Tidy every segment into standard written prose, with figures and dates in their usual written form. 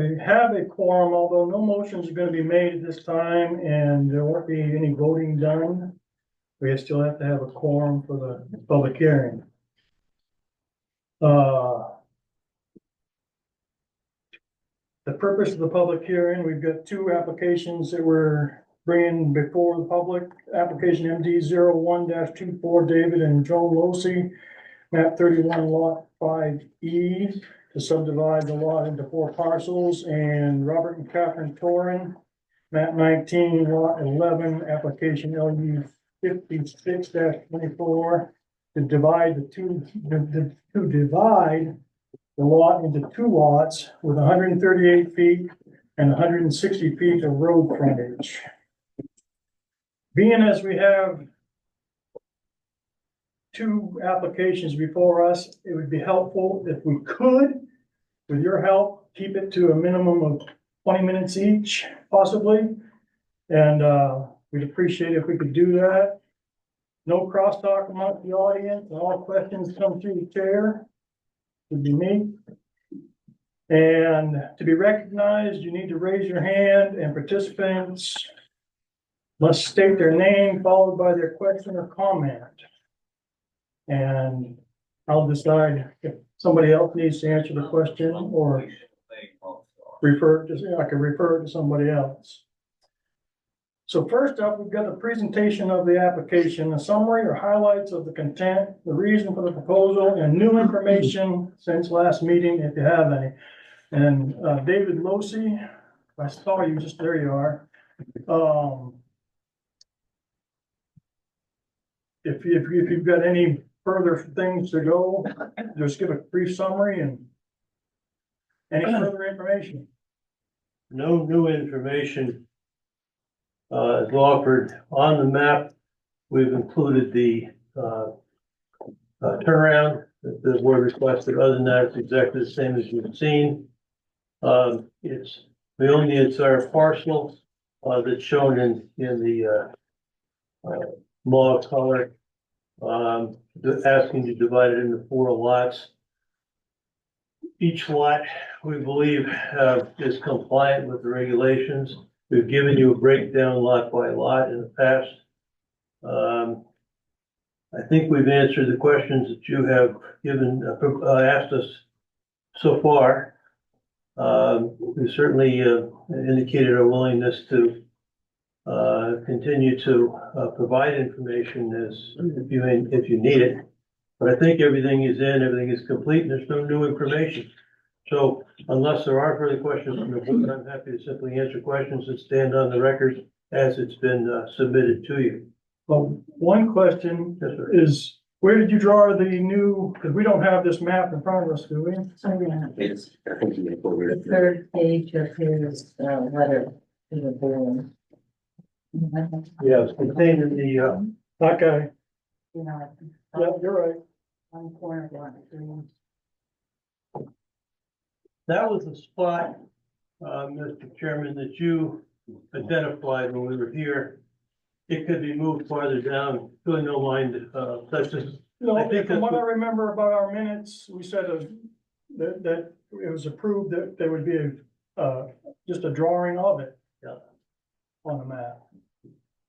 we have a quorum, although no motions are gonna be made at this time and there won't be any voting done. We still have to have a quorum for the public hearing. The purpose of the public hearing, we've got two applications that we're bringing before the public. Application MD 01-24, David and Joan Losey, map 31 lot 5E, to subdivide the lot into 4 parcels, and Robert and Catherine Torin, map 19 lot 11, application LU 56-24, to divide the lot into 2 lots with 138 feet and 160 feet of road frontage. Being as we have 2 applications before us, it would be helpful if we could, with your help, keep it to a minimum of 20 minutes each, possibly. And we'd appreciate if we could do that. No crosstalk amongst the audience, and all questions come through the chair. Would be me. And to be recognized, you need to raise your hand, and participants must state their name followed by their question or comment. And I'll decide if somebody else needs to answer the question or I can refer it to somebody else. So first up, we've got a presentation of the application, a summary or highlights of the content, the reason for the proposal, and new information since last meeting, if you have any. And David Losey, I saw you, just there you are. If you've got any further things to go, just give a brief summary and any further information. No new information is offered on the map. We've included the turnaround that the board requested. Other than that, it's exactly the same as you've seen. We own the entire parcel that's shown in the mauve color. Asking to divide it into 4 lots. Each lot, we believe, is compliant with the regulations. We've given you a breakdown lot by lot in the past. I think we've answered the questions that you have asked us so far. We certainly indicated our willingness to continue to provide information if you need it. But I think everything is everything is complete, and there's no new information. So unless there are further questions from the board, I'm happy to simply answer questions that stand on the record as it's been submitted to you. Well, one question is, where did you draw the new, because we don't have this map in front of us, do we? The 3rd page of his letter to the board. Yeah, it's contained in the, Okay, You know, yeah, you're right. one corner of it. that was the spot, Mr. Chairman, that you identified when we were here. It could be moved farther down, really no line, that's just. No, I think from what I that's remember about our minutes, we said that it was approved that there would be just a drawing of it. Yeah. On the map.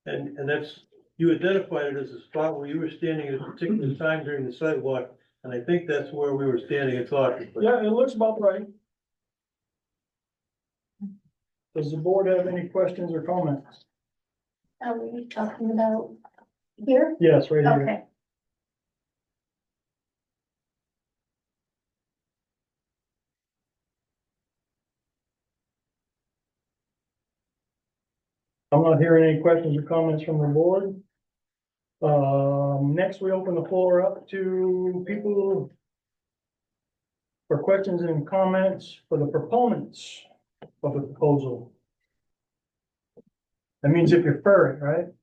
And that's, you identified it as a spot where you were standing at a particular time during the sidewalk, and I think that's where we were standing and talking. But Yeah, it looks about right. Does the board have any questions or comments? Are we talking about here? Yes, right here. Okay. I'm not hearing any questions or comments from the board. Next, we open the floor up to people for questions and comments for the proponents of the proposal. That means if you're for it, right?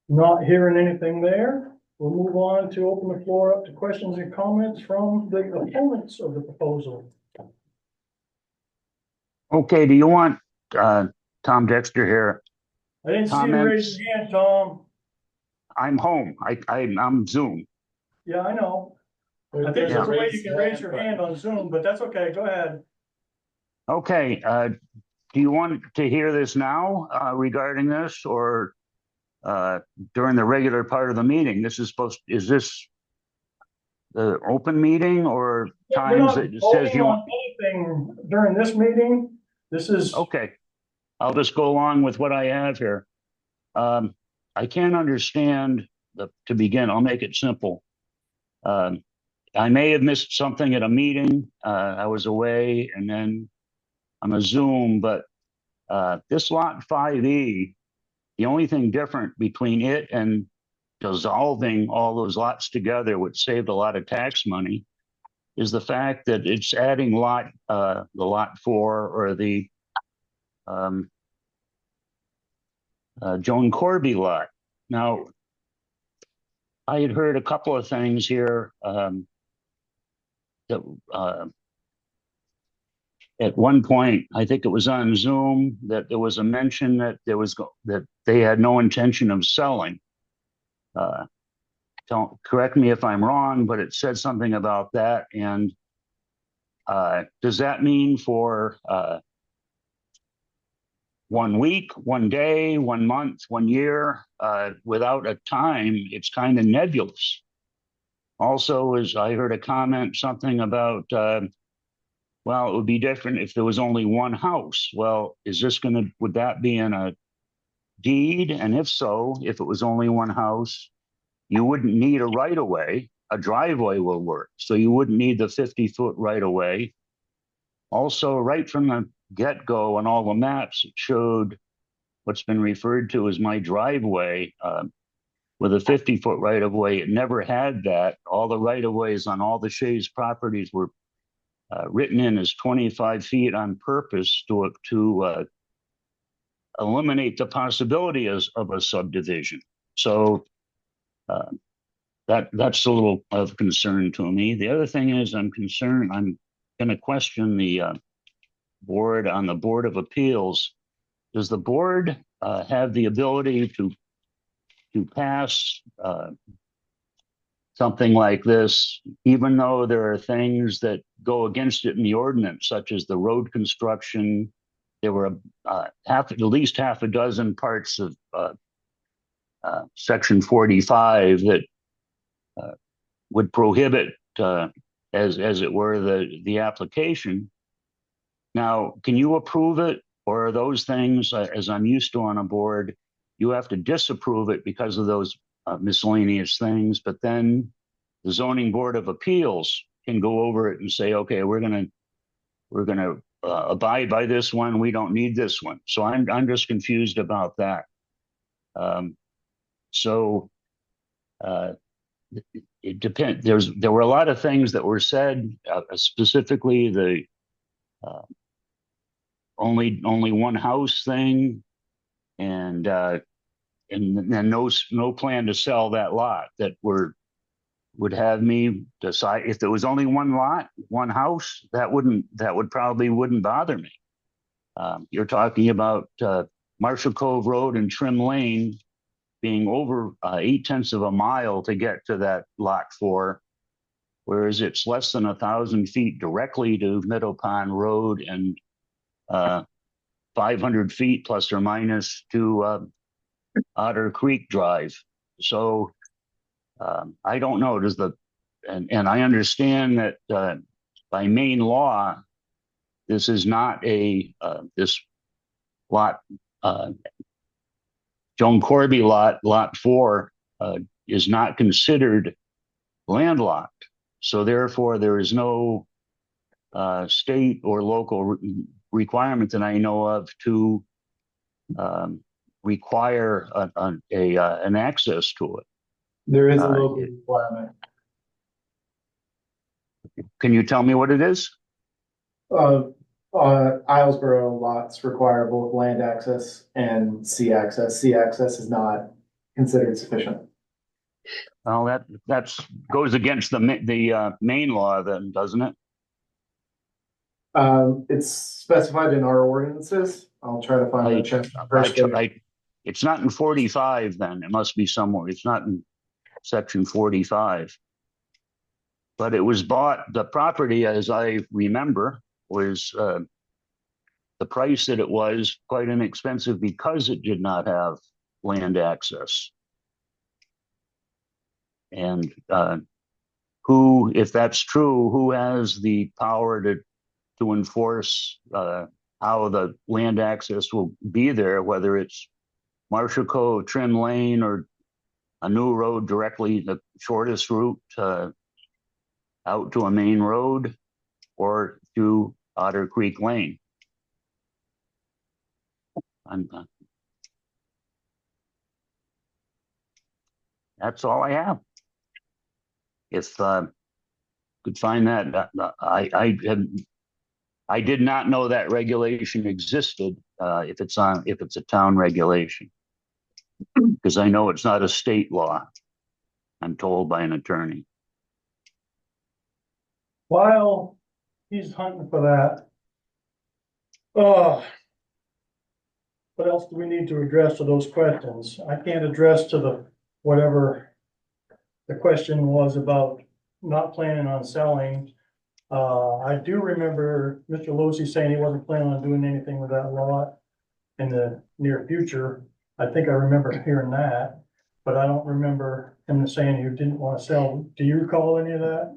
Not hearing anything there. We'll move on to open the floor up to questions and comments from the opponents of the proposal. Okay, do you want Tom Dexter here? I didn't see you raise your hand, Tom. I'm home. I'm Zoom. Yeah, I know. I think There's there's a a way you can raise your hand on Zoom, but that's okay. Go ahead. Okay, do you want to hear this now, regarding this, or, during the regular part of the meeting? Is this the open meeting or We're times not that it says voting you want? on anything during this meeting. This is, Okay, I'll just go along with what I have here. I can't understand to begin, I'll make it simple. I may have missed something at a meeting. I was away and then on a Zoom, but this lot 5E, the only thing different between it and dissolving all those lots together, which saved a lot of tax money, is the fact that it's adding the lot 4 or the Joan Corby lot. Now, I had heard a couple of things here, that at one point, I think it was on Zoom, that there was a mention that that they had no intention of selling. Don't correct me if I'm wrong, but it said something about that. And does that mean for 1 week, 1 day, 1 month, 1 year, without a time? It's kind of nebulous. Also, as I heard a comment, something about, well, it would be different if there was only one house. Well, would that be in a deed? And if so, if it was only one house, you wouldn't need a right of way. A driveway will work. So you wouldn't need the 50-foot right of way. Also, right from the get-go on all the maps, it showed what's been referred to as my driveway, with a 50-foot right of way. It never had that. All the right of ways on all the Shays properties were written in as 25 feet on purpose to eliminate the possibility of a subdivision. So that's a little of concern to me. The other thing is I'm going to question the board on the Board of Appeals. Does the board have the ability to pass something like this, even though there are things that go against it in the ordinance, such as the road construction? There were at least half a dozen parts of Section 45 that would prohibit, as it were, the application. Now, can you approve it, or are those things, as I'm used to on a board, you have to disapprove it because of those miscellaneous things? But then the Zoning Board of Appeals can go over it and say, okay, we're gonna abide by this one. We don't need this one. So I'm just confused about that. So it depends. There were a lot of things that were said, specifically the only one house thing, and then no plan to sell that lot that would have me decide if there was only one lot, one house, that probably wouldn't bother me. You're talking about Marshall Cove Road and Trim Lane being over 0.8 of a mile to get to that lot 4, whereas it's less than 1,000 feet directly to Meadow Pond Road and 500 feet plus or minus to Otter Creek Drive. So I don't know. And I understand that by Maine law, this is not this lot, Joan Corby lot 4, is not considered landlocked. So therefore, there is no state or local requirement that I know of to require an access to it. There is a local requirement. Can you tell me what it is? Islesboro lots require both land access and sea access. Sea access is not considered sufficient. Well, that goes against the Maine law then, doesn't it? It's specified in our ordinances. I'll try to find the check. It's not in 45 then, it must be somewhere, it's not in section 45. But it was bought, the property, as I remember, was, the price that it was quite inexpensive because it did not have land access. And, who, if that's true, who has the power to enforce, how the land access will be there, whether it's Marshall Cove, Trim Lane, or a new road directly, the shortest route out to a main road, or to Otter Creek Lane. That's all I have. If could find that, I did not know that regulation existed. If it's a town regulation, because I know it's not a state law. I'm told by an attorney. While he's hunting for that, what else do we need to address to those questions? I can't address to the, whatever the question was about not planning on selling. I do remember Mr. Losi saying he wasn't planning on doing anything with that lot in the near future. I think I remember hearing that, but I don't remember him saying he didn't want to sell. Do you recall any of that?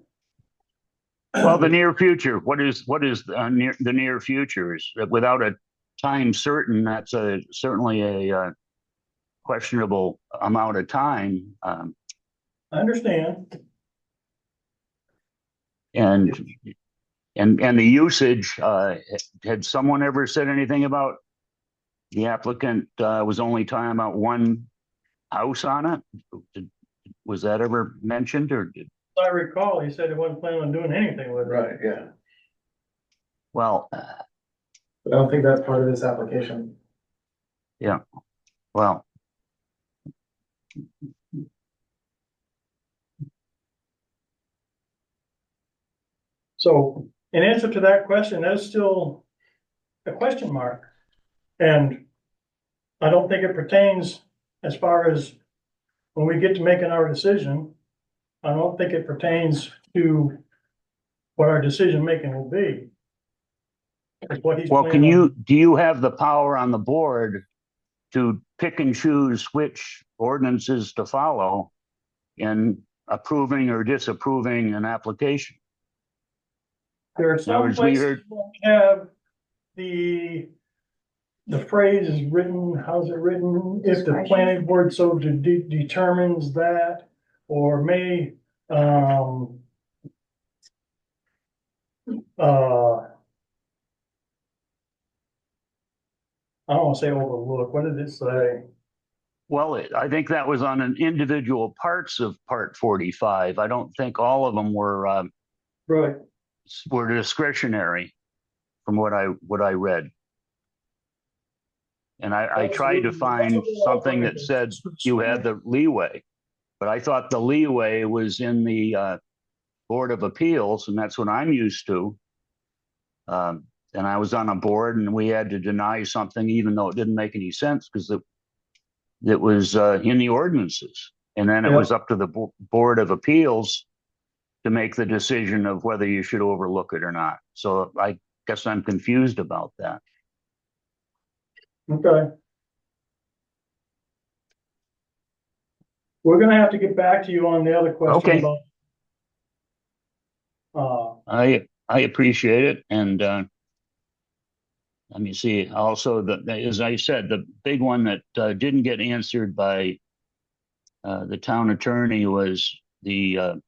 Well, the near future, what is the near future? Is without a time certain, that's certainly a questionable amount of time. I understand. And the usage, had someone ever said anything about the applicant was only talking about one house on it? Was that ever mentioned, or did? I recall, he said he wasn't planning on doing anything with it. Right, yeah. Well, But I don't think that's part of this application. well, So in answer to that question, that's still a question mark. And I don't think it pertains as far as when we get to making our decision. I don't think it pertains to what our decision making will be. It's what he's well, planning on. do you have the power on the board to pick and choose which ordinances to follow in approving or disapproving an application? There are other some words, we places heard- where we have the phrase is written, how's it written? If the planning board so determines that, or may, I don't wanna say overlook, what did it say? Well, I think that was on an individual parts of Part 45. I don't think all of them were discretionary, from what I read. And I tried to find something that said you had the leeway, but I thought the leeway was in the Board of Appeals, and that's what I'm used to. And I was on a board, and we had to deny something even though it didn't make any sense because it was in the ordinances. And then it was up to the Board of Appeals to make the decision of whether you should overlook it or not. So I guess I'm confused about that. Okay. We're gonna have to get back to you on the other question Okay. about. I appreciate it. And let me see. Also, as I said, the big one that didn't get answered by the town attorney was the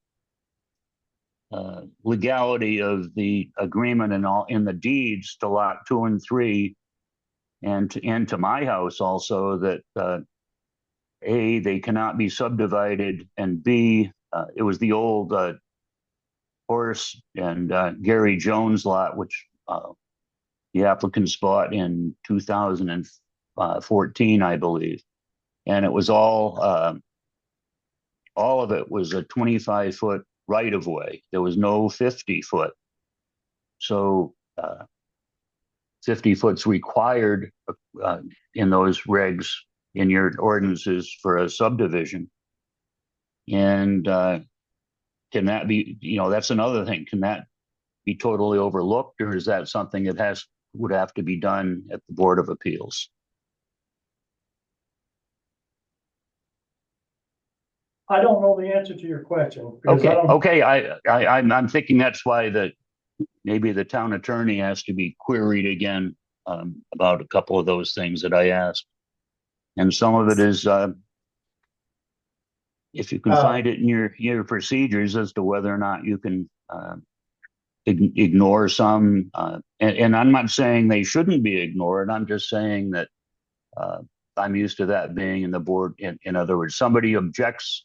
legality of the agreement and all in the deeds to lot 2 and 3, and to my house also, that A, they cannot be subdivided, and B, it was the old Horace and Gary Jones lot, which the applicants bought in 2014, I believe. And it was all of it was a 25-foot right of way. There was no 50-foot. So 50 foot's required in those regs in your ordinances for a subdivision. And can that be, that's another thing. Can that be totally overlooked, or is that something that would have to be done at the Board of Appeals? I don't know the answer to your question. because I Okay, don't- I'm thinking that's why maybe the town attorney has to be queried again about a couple of those things that I asked. And some of it is if you can find it in your procedures as to whether or not you can ignore some. And I'm not saying they shouldn't be ignored. I'm just saying that I'm used to that being in the board. In other words, somebody objects.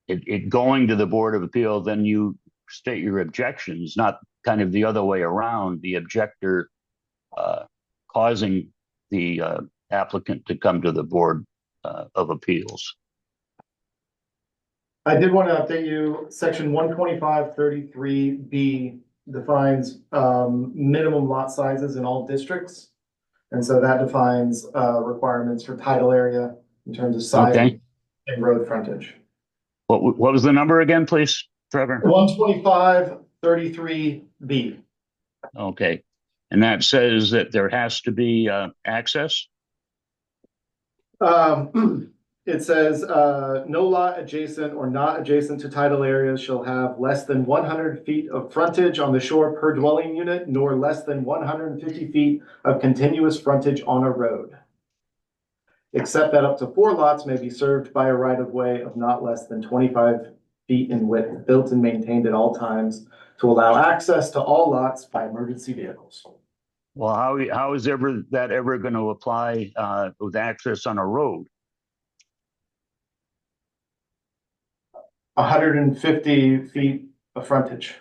It going to the Board of Appeal, then you state your objections, not kind of the other way around, the objector causing the applicant to come to the Board of Appeals. I did want to update you, section 125-33B defines minimum lot sizes in all districts. And so that defines requirements for title area in terms of size Okay. and road frontage. What was the number again, please, Trevor? 125-33B. Okay. And that says that there has to be access? It says, no lot adjacent or not adjacent to title areas shall have less than 100 feet of frontage on the shore per dwelling unit, nor less than 150 feet of continuous frontage on a road. Except that up to 4 lots may be served by a right-of-way of not less than 25 feet in width, built and maintained at all times to allow access to all lots by emergency vehicles. Well, how is that ever going to apply with access on a road? 150 feet of frontage.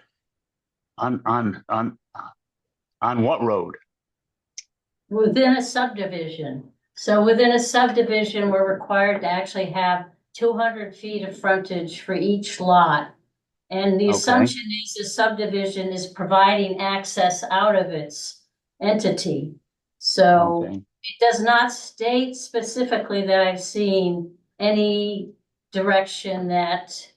On what road? Within a subdivision. So within a subdivision, we're required to actually have 200 feet of frontage for each lot. And the Okay. assumption is the subdivision is providing access out of its entity. So Okay. it does not state specifically that I've seen any direction that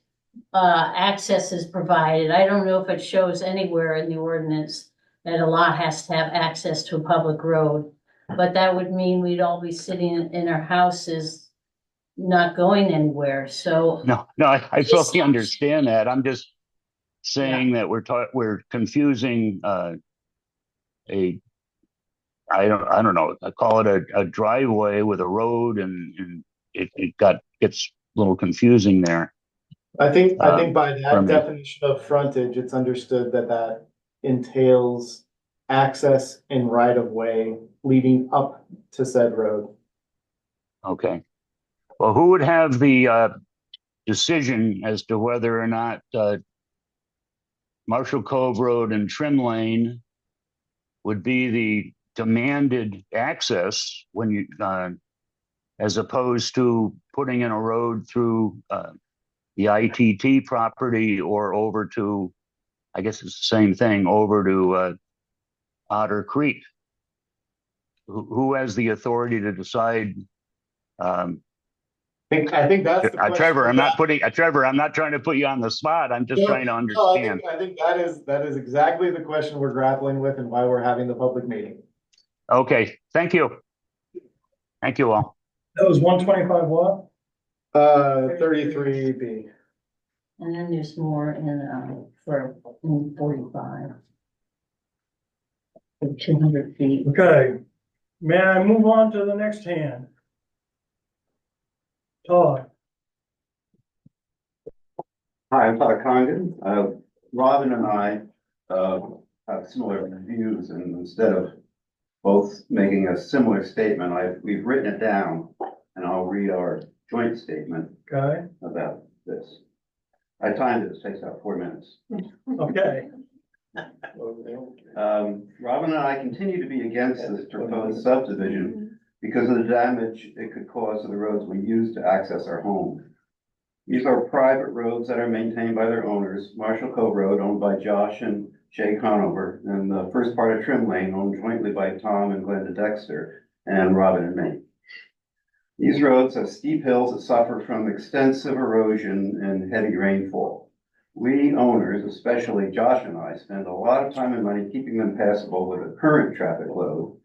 access is provided. I don't know if it shows anywhere in the ordinance that a lot has to have access to a public road. But that would mean we'd all be sitting in our houses, not going anywhere, so. No, I fully understand that. I'm just saying that we're confusing I don't know, I call it a driveway with a road, and it gets a little confusing there. I think by for that me. definition of frontage, it's understood that entails access and right of way leading up to said road. Okay. Well, who would have the decision as to whether or not Marshall Cove Road and Trim Lane would be the demanded access when you, as opposed to putting in a road through the ITT property or over to, I guess it's the same thing, over to Otter Creek? Who has the authority to decide? I think that's the question. Trevor, I'm not trying to put you on the spot. I'm just trying to understand. I think that is exactly the question we're grappling with and why we're having the public meeting. Okay, thank you. Thank you all. That was 125 what? 33B. And then there's more in 45. 200 feet. Okay, may I move on to the next hand? Todd, Hi, I'm Todd Condon. Robin and I have similar views, and instead of both making a similar statement, we've written it down, and I'll read our joint statement okay, about this. I timed it, it takes about 4 minutes. okay, Robin and I continue to be against this proposed subdivision because of the damage it could cause to the roads we use to access our home. These are private roads that are maintained by their owners. Marshall Cove Road, owned by Josh and Shay Conover, and the first part of Trim Lane, owned jointly by Tom and Glenda Dexter, and Robin and me. These roads have steep hills that suffer from extensive erosion and heavy rainfall. We owners, especially Josh and I, spend a lot of time and money keeping them passable with the current traffic load.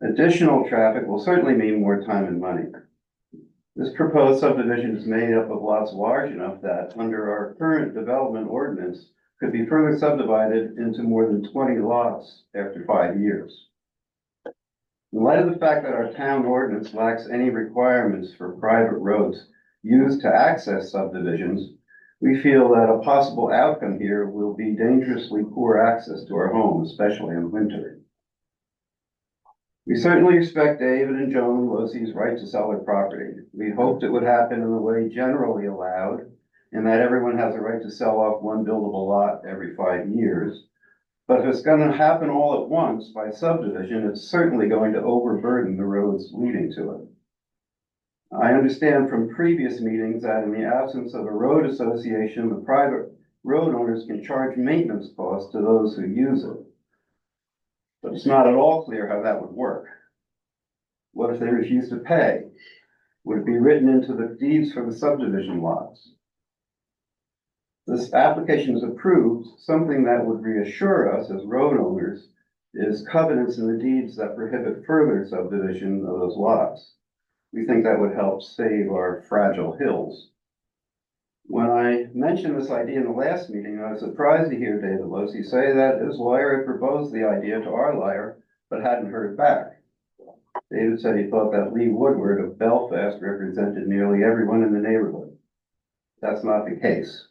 Additional traffic will certainly mean more time and money. This proposed subdivision is made up of lots large enough that, under our current development ordinance, could be further subdivided into more than 20 lots after 5 years. In light of the fact that our town ordinance lacks any requirements for private roads used to access subdivisions, we feel that a possible outcome here will be dangerously poor access to our home, especially in winter. We certainly respect David and Joan Losey's right to sell their property. We hoped it would happen in the way generally allowed, and that everyone has a right to sell off one buildable lot every 5 years. But if it's gonna happen all at once by subdivision, it's certainly going to overburden the roads leading to it. I understand from previous meetings that in the absence of a road association, the private road owners can charge maintenance costs to those who use it. But it's not at all clear how that would work. What if they refuse to pay? Would it be written into the deeds for the subdivision lots? This application is approved, something that would reassure us as road owners is covenants in the deeds that prohibit further subdivision of those lots. We think that would help save our fragile hills. When I mentioned this idea in the last meeting, I was surprised to hear David Losey say that his lawyer had proposed the idea to our lawyer, but hadn't heard back. David said he thought that Lee Woodward of Belfast represented nearly everyone in the neighborhood. That's not the case.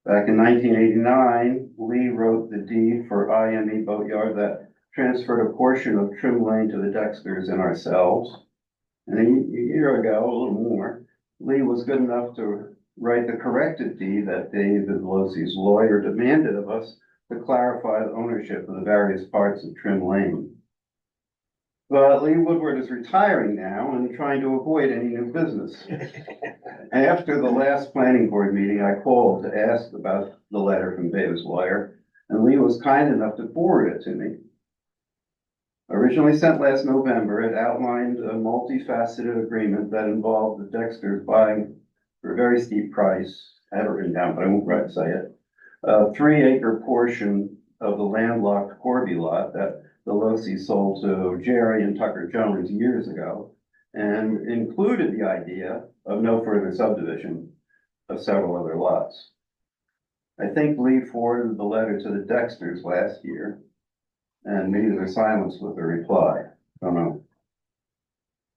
Back in 1989, Lee wrote the deed for IME Boatyard that transferred a portion of Trim Lane to the Dexters and ourselves. And a year ago, a little more, Lee was good enough to write the corrected deed that David Losey's lawyer demanded of us to clarify the ownership of the various parts of Trim Lane. But Lee Woodward is retiring now and trying to avoid any new business. After the last planning board meeting, I called to ask about the letter from David's lawyer, and Lee was kind enough to forward it to me. Originally sent last November, it outlined a multifaceted agreement that involved the Dexters buying for a very steep price, I have it written down, but I won't say it, a 3-acre portion of the landlocked Corby lot that the Loseys sold to Jerry and Tucker Jones years ago, and included the idea of no further subdivision of several other lots. I think Lee forwarded the letter to the Dexters last year, and maybe their silence with the reply, I don't know.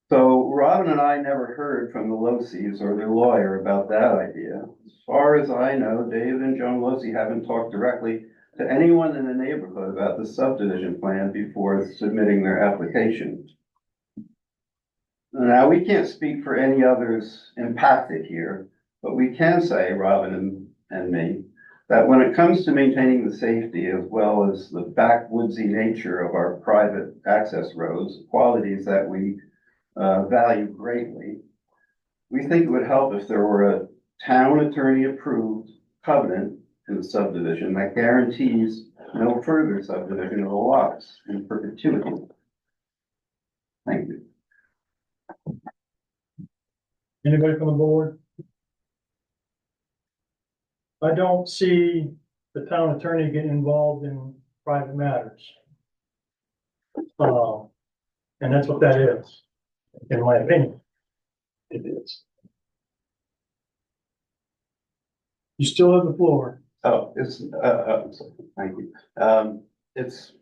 So Robin and I never heard from the Loseys or their lawyer about that idea. As far as I know, David and Joan Losey haven't talked directly to anyone in the neighborhood about the subdivision plan before submitting their application. Now, we can't speak for any others impacted here, but we can say, Robin and me, that when it comes to maintaining the safety as well as the backwoodsy nature of our private access roads, qualities that we value greatly, we think it would help if there were a town attorney approved covenant in the subdivision that guarantees no further subdivision of the lots in perpetuity. Thank you. Anybody from the board? I don't see the town attorney getting involved in private matters. And that's what that is, in my opinion. It is. You still have the floor. Oh, thank you. It's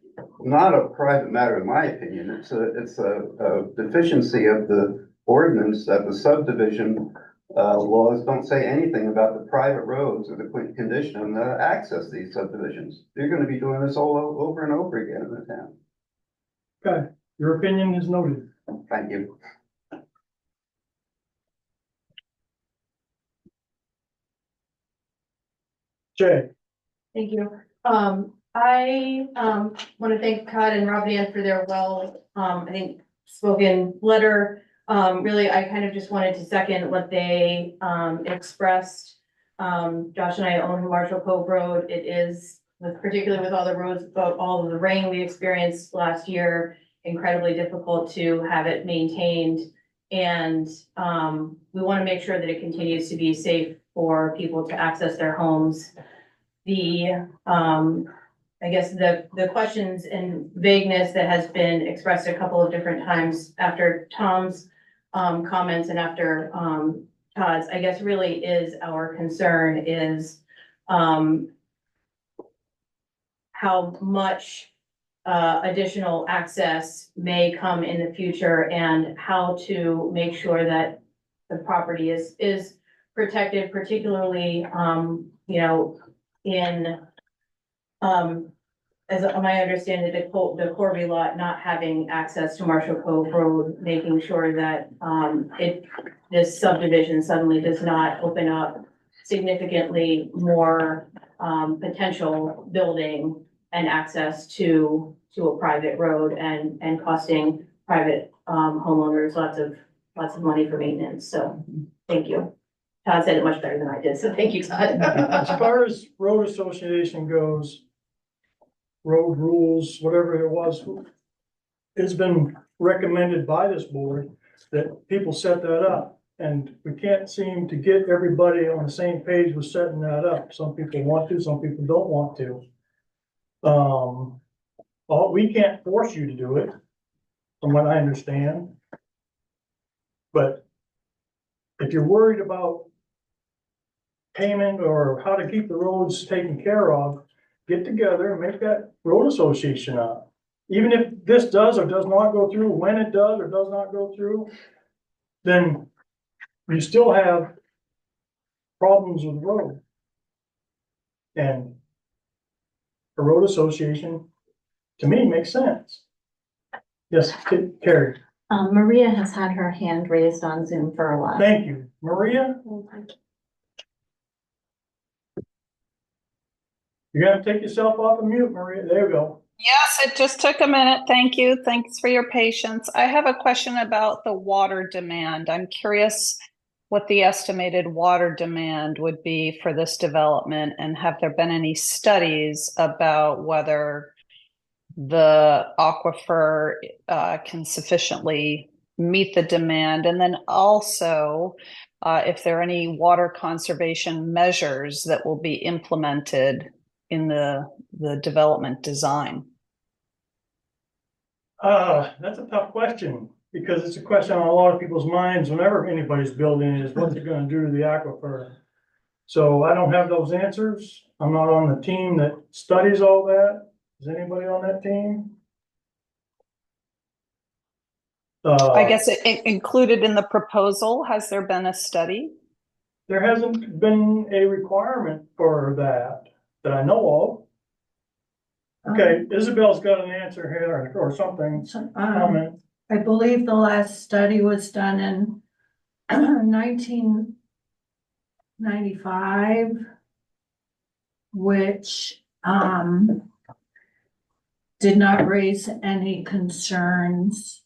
not a private matter in my opinion. It's a deficiency of the ordinance that the subdivision laws don't say anything about the private roads or the condition to access these subdivisions. You're going to be doing this all over and over again in the town. Okay, your opinion is noted. Thank you. Jay, Thank you. I want to thank Todd and Rob Van for their I think, spoken letter. Really, I kind of just wanted to second what they expressed. Josh and I own Marshall Cove Road. It is, particularly with all the roads, all of the rain we experienced last year, incredibly difficult to have it maintained And, we want to make sure that it continues to be safe for people to access their homes. The, I guess the questions and vagueness that has been expressed a couple of different times after Tom's, comments and after, Todd's, I guess really is our concern is, how much additional access may come in the future and how to make sure that the property is protected, particularly, you know, in, as my understanding, the Corby lot not having access to Marshall Cove Road, making sure that, this subdivision suddenly does not open up significantly more, potential building and access to a private road and costing private homeowners lots of money for maintenance. So, thank you. Todd said it much better than I did, so thank you, Todd. As far as road association goes, road rules, whatever it was, it's been recommended by this board that people set that up. And we can't seem to get everybody on the same page with setting that up. Some people want to, some people don't want to. We can't force you to do it, from what I understand. But if you're worried about payment or how to keep the roads taken care of, get together and make that road association up. Even if this does or does not go through, when it does or does not go through, then you still have problems with the road. And a road association, to me, makes sense. Yes, Carrie, Maria has had her hand raised on Zoom for a while. thank you. Maria? You're gonna take yourself off of mute, Maria. There you go. Yes, it just took a minute. Thank you. Thanks for your patience. I have a question about the water demand. I'm curious what the estimated water demand would be for this development, and have there been any studies about whether the aquifer can sufficiently meet the demand? And then also, if there are any water conservation measures that will be implemented in the development design? That's a tough question, because it's a question on a lot of people's minds whenever anybody's building is what's it gonna do to the aquifer? So I don't have those answers. I'm not on the team that studies all that. Is anybody on that team? I guess it included in the proposal, has there been a study? There hasn't been a requirement for that I know of. Okay, Isabel's got an answer here or something, comment. I believe the last study was done in 1995, which did not raise any concerns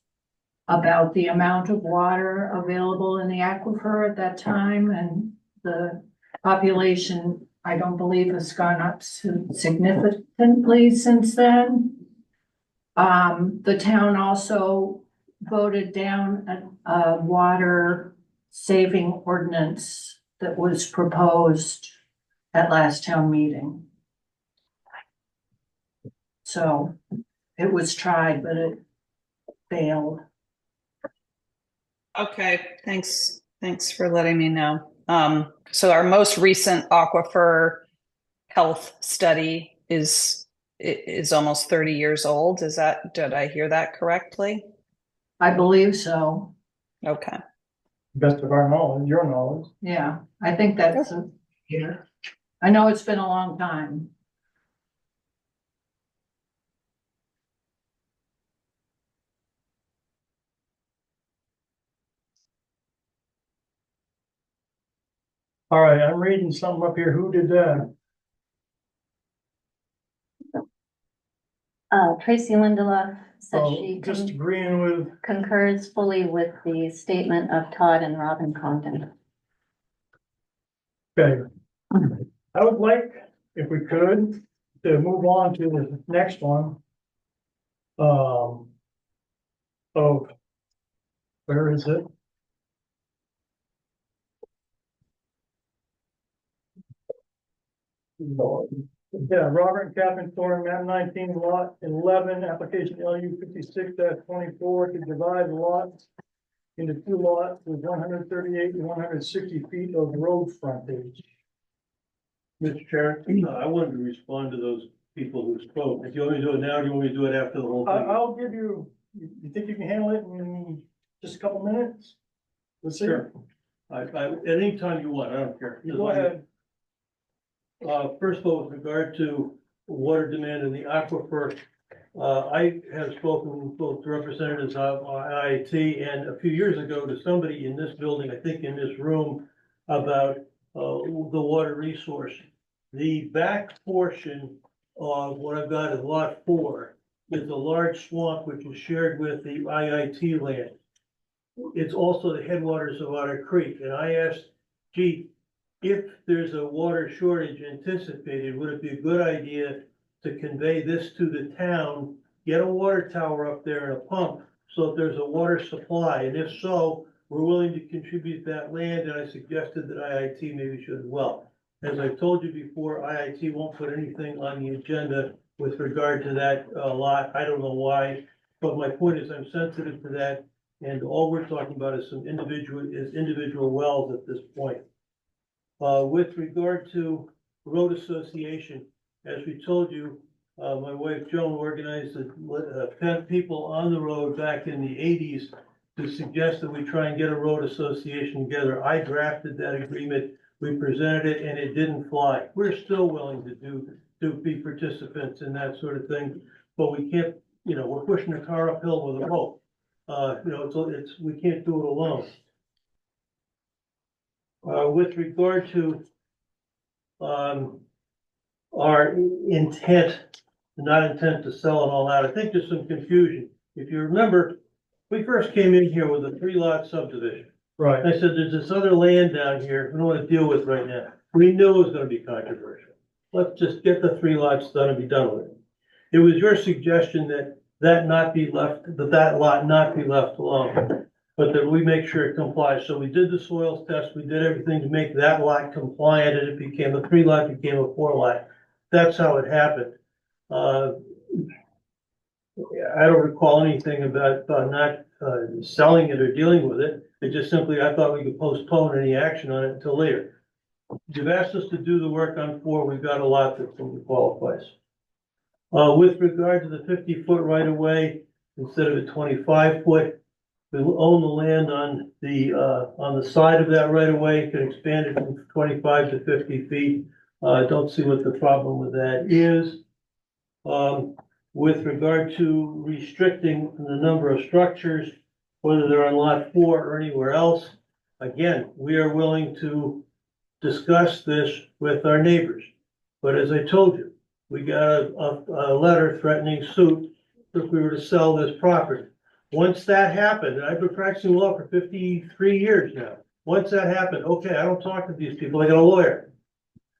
about the amount of water available in the aquifer at that time, and the population, I don't believe, has gone up significantly since then. The town also voted down a water saving ordinance that was proposed at last town meeting. So it was tried, but it failed. Okay, thanks for letting me know. So our most recent aquifer health study is almost 30 years old. Did I hear that correctly? I believe so. Okay. Best of our knowledge, your knowledge. Yeah, I think that's here. I know it's been a long time. All right, I'm reading something up here. Who did that? Tracy Lindelof said Oh, she just agreeing with, concurs fully with the statement of Todd and Robin Condon. okay. I would like, if we could, to move on to the next one. Where is it? Yeah, Robert and Catherine Thorne, map 19, lot 11, application LU 56-24 to divide the lots into two lots with 138 and 160 feet of road frontage. Mr. Chair, I wanted to respond to those people who spoke. If you want me to do it now, or do you want me to do it after the whole thing? I'll give you, you think you can handle it in just a couple minutes? Let's see. Sure. At any time you want, I don't care. You go ahead. First of all, with regard to water demand in the aquifer, I have spoken both to representatives of IIT and a few years ago to somebody in this building, I think in this room, about the water resource. The back portion of what I've got is lot 4 is a large swamp which is shared with the IIT land. It's also the headwaters of Otter Creek, and I asked, gee, if there's a water shortage anticipated, would it be a good idea to convey this to the town, get a water tower up there and a pump, so that there's a water supply, and if so, we're willing to contribute that land, and I suggested that IIT maybe should as well. As I told you before, IIT won't put anything on the agenda with regard to that lot, I don't know why, but my point is I'm sensitive to that, and all we're talking about is individual wells at this point. With regard to road association, as we told you, my wife Joan organized 10 people on the road back in the 80s to suggest that we try and get a road association together. I drafted that agreement, we presented it, and it didn't fly. We're still willing to be participants in that sort of thing, but we can't, we're pushing a car uphill with a rope. We can't do it alone. With regard to our intent, not intent to sell and all that, I think there's some confusion. If you remember, we first came in here with a 3-lot subdivision. Right. I said, there's this other land down here we don't want to deal with right now. We knew it was going to be controversial. Let's just get the 3 lots done and be done with it. It was your suggestion that that lot not be left alone, but that we make sure it complies. So we did the soils test, we did everything to make that lot compliant, and it became a 3-lot, became a 4-lot. That's how it happened. I don't recall anything about not selling it or dealing with it. It just simply, I thought we could postpone any action on it until later. You've asked us to do the work on 4, we've got a lot that qualifies. With regard to the 50-foot right of way, instead of a 25-foot, we own the land on the side of that right of way, can expand it from 25 to 50 feet. Don't see what the problem with that is. With regard to restricting the number of structures, whether they're on lot 4 or anywhere else, again, we are willing to discuss this with our neighbors. But as I told you, we got a letter threatening suit if we were to sell this property. Once that happened, and I've been practicing law for 53 years now. Once that happened, okay, I don't talk to these people, I got a lawyer.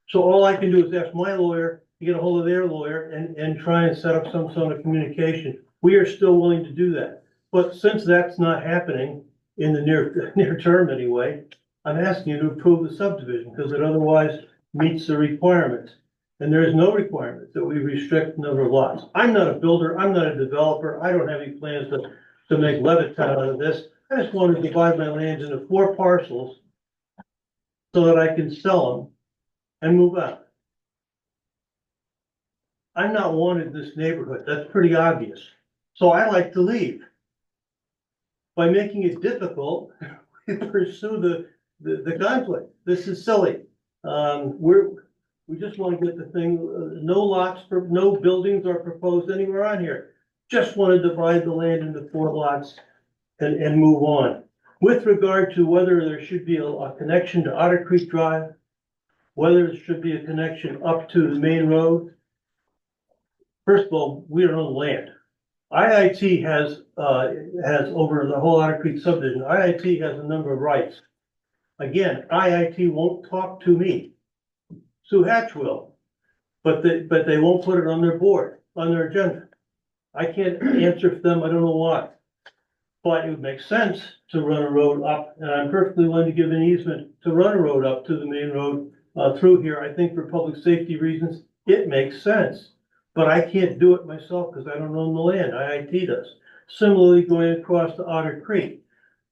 So all I can do is ask my lawyer to get a hold of their lawyer and try and set up some sort of communication. We are still willing to do that. But since that's not happening in the near term anyway, I'm asking you to approve the subdivision because it otherwise meets the requirements. And there is no requirement that we restrict the number of lots. I'm not a builder, I'm not a developer, I don't have any plans to make Levittown out of this. I just want to divide my land into 4 parcels so that I can sell them and move out. I'm not wanted in this neighborhood, that's pretty obvious. So I like to leave. By making it difficult, we pursue the conflict. This is silly. We just want to get the thing, no buildings are proposed anywhere on here. Just want to divide the land into 4 lots and move on. With regard to whether there should be a connection to Otter Creek Drive, whether there should be a connection up to the main road. First of all, we don't own the land. IIT has over the whole Otter Creek subdivision, IIT has a number of rights. Again, IIT won't talk to me. Sue Hatch will, but they won't put it on their board, on their agenda. I can't answer for them, I don't know why. But it would make sense to run a road up, and I'm perfectly willing to give an easement to run a road up to the main road through here, I think for public safety reasons, it makes sense. But I can't do it myself because I don't own the land, IIT does. Similarly, going across to Otter Creek,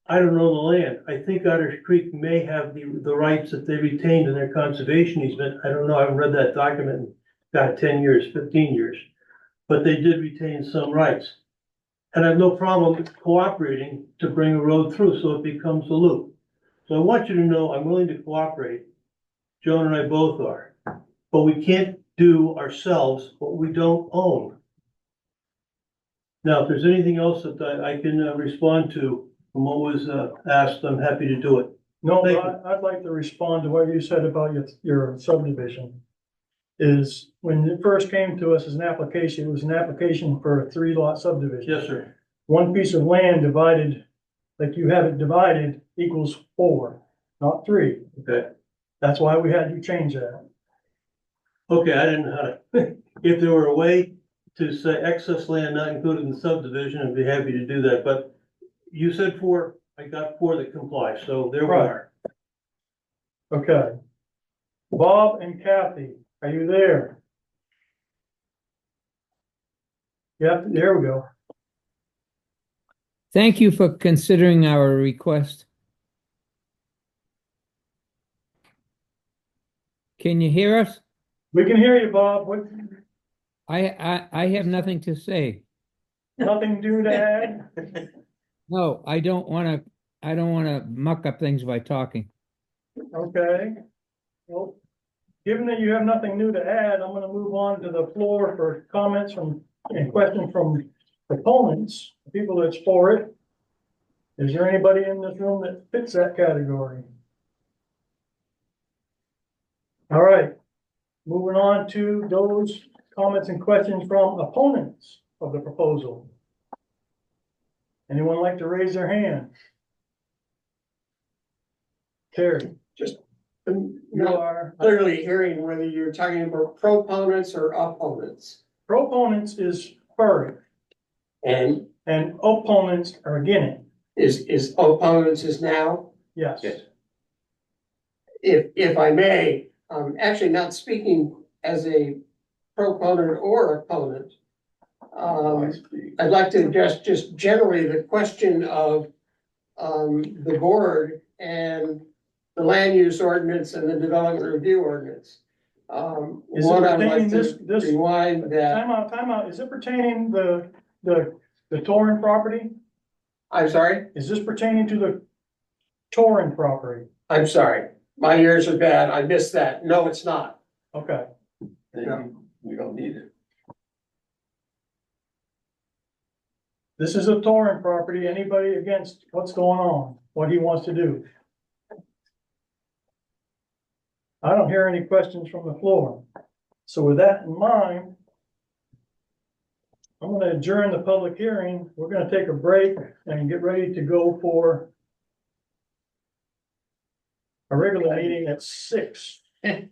I don't know the land. I think Otter Creek may have the rights that they retained in their conservation easement. I don't know, I haven't read that document in, God, 10 years, 15 years. But they did retain some rights. And I have no problem cooperating to bring a road through so it becomes a loop. So I want you to know I'm willing to cooperate. Joan and I both are. But we can't do ourselves what we don't own. Now, if there's anything else that I can respond to from what was asked, I'm happy to do it. No, Thank but I'd like to respond to what you said about your subdivision. Is when it first came to us as an application, it was an application for a 3-lot subdivision. Yes, sir. One piece of land divided, like you have it divided, equals 4, not 3. Okay. That's why we had to change that. Okay, I didn't know how to, if there were a way to say excess land not included in the subdivision, I'd be happy to do that, but you said 4, I got 4 that comply, so there we Right. are. Okay. Bob and Kathy, are you there? Yep, there we go. Thank you for considering our request. Can you hear us? We can hear you, Bob. What, I have nothing to say. nothing new to add? No, I don't want to muck up things by talking. Okay. Well, given that you have nothing new to add, I'm gonna move on to the floor for comments and questions from proponents, people that's for it. Is there anybody in this room that fits that category? All right, moving on to those comments and questions from opponents of the proposal. Anyone like to raise their hand? Terry, you Not are, clearly hearing whether you're talking about proponents or opponents. proponents is for it, And and opponents are against it, is opponents is now? yes. Yes. If I may, I'm actually not speaking as a proponent or opponent. I'd like to address just generally the question of the board and the land use ordinance and the development review ordinance. Is it One, I'd pertaining like this, to this, rewind that, time out, is it pertaining the Torrin property? I'm sorry, Is this pertaining to the Torrin property? I'm sorry, my ears are bad, I missed that, no, it's not. Okay, We don't need it. this is a Torrin property, anybody against what's going on, what he wants to do? I don't hear any questions from the floor. So with that in mind, I'm gonna adjourn the public hearing. We're gonna take a break and get ready to go for a regular meeting at 6. Can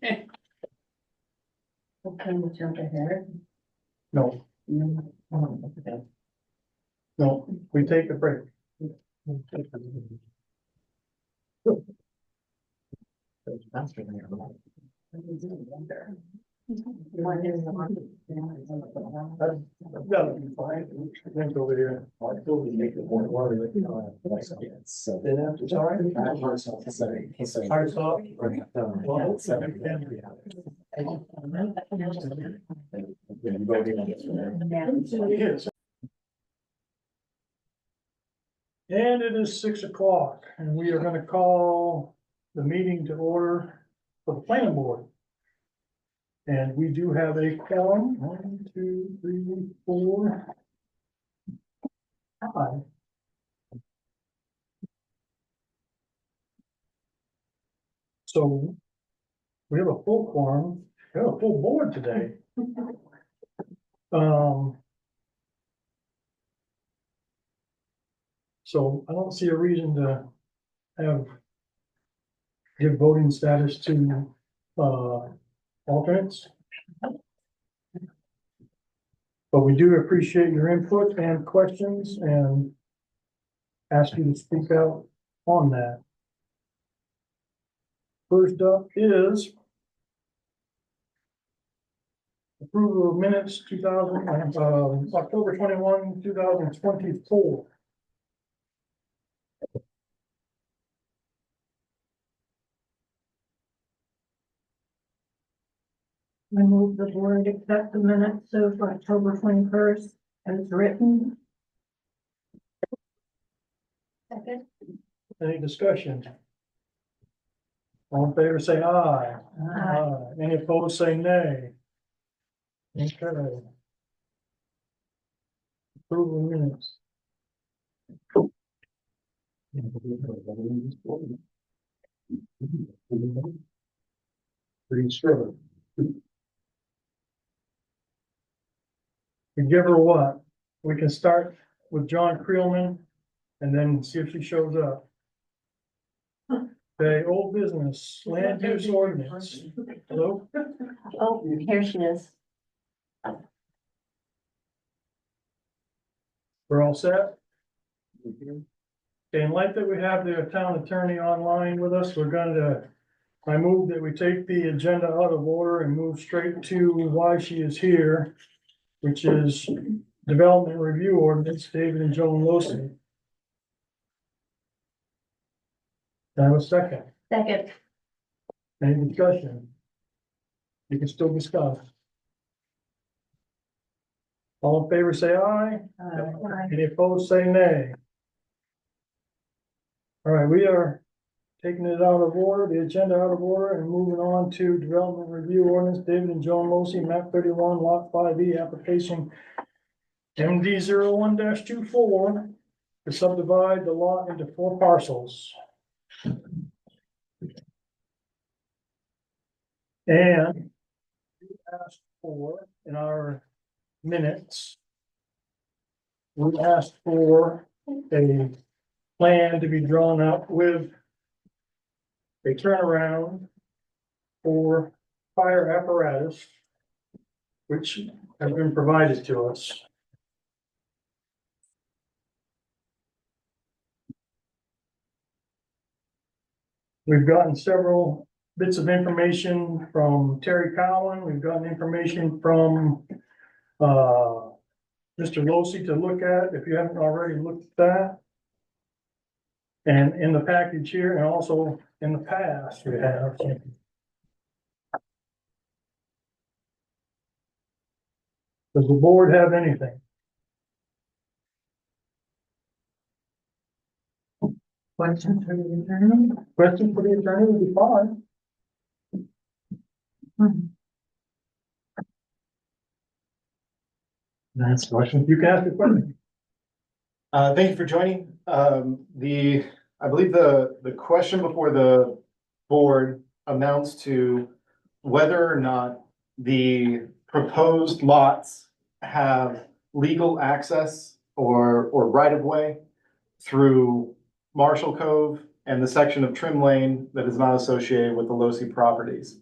we jump ahead? No, no, we take a break. That'll be fine. Think over here. Sorry? Hard stop? Yes. And it is 6 o'clock, and we are gonna call the meeting to order for the planning board. And we do have a quorum, 1, 2, 3, 4, 5. So we have a full quorum, we have a full board today. So I don't see a reason to give voting status to, alternates. But we do appreciate your input and questions and ask you to speak out on that. First up is Approval of minutes, October 21, 2024. I move the board accept the minutes of October 21st as written. Second. Any discussion? All in favor, say aye. Aye. Any opposed, say nay. Okay. Approval of minutes. Pretty sure. We give her what? We can start with John Creelman and then see if she shows up. Okay, old business, land use ordinance. Hello? Oh, here she is. We're all set? Okay, in light that we have the town attorney online with us, I move that we take the agenda out of order and move straight to why she is here, which is development review ordinance, David and Joan Losey. Can I have a second? Second. Any discussion? You can still discuss. All in favor, say aye. Any opposed, say nay. All right, we are taking it out of order, the agenda out of order, and moving on to development review ordinance, David and Joan Losey, map 31, lot 5E, application MD 01-24 to subdivide the lot into 4 parcels. And we asked for, in our minutes, we asked for a plan to be drawn up with a turnaround for fire apparatus, which has been provided to us. We've gotten several bits of information from Terry Cowan. We've gotten information from Mr. Losey to look at, if you haven't already looked at that. And in the package here, and also in the past, we have. Does the board have anything? Questions for the attorney? Question for the attorney would be fine. That's question. You can ask a question. Thank you for joining. I believe the question before the board amounts to whether or not the proposed lots have legal access or right of way through Marshall Cove and the section of Trim Lane that is not associated with the Losey properties.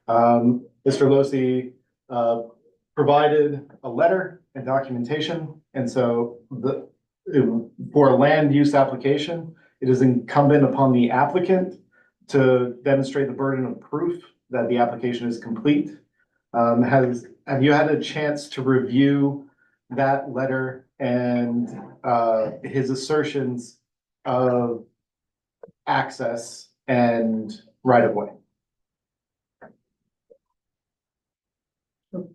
Mr. Losey, provided a letter and documentation, and so for a land use application, it is incumbent upon the applicant to demonstrate the burden of proof that the application is complete. Have you had a chance to review that letter and his assertions of access and right of way?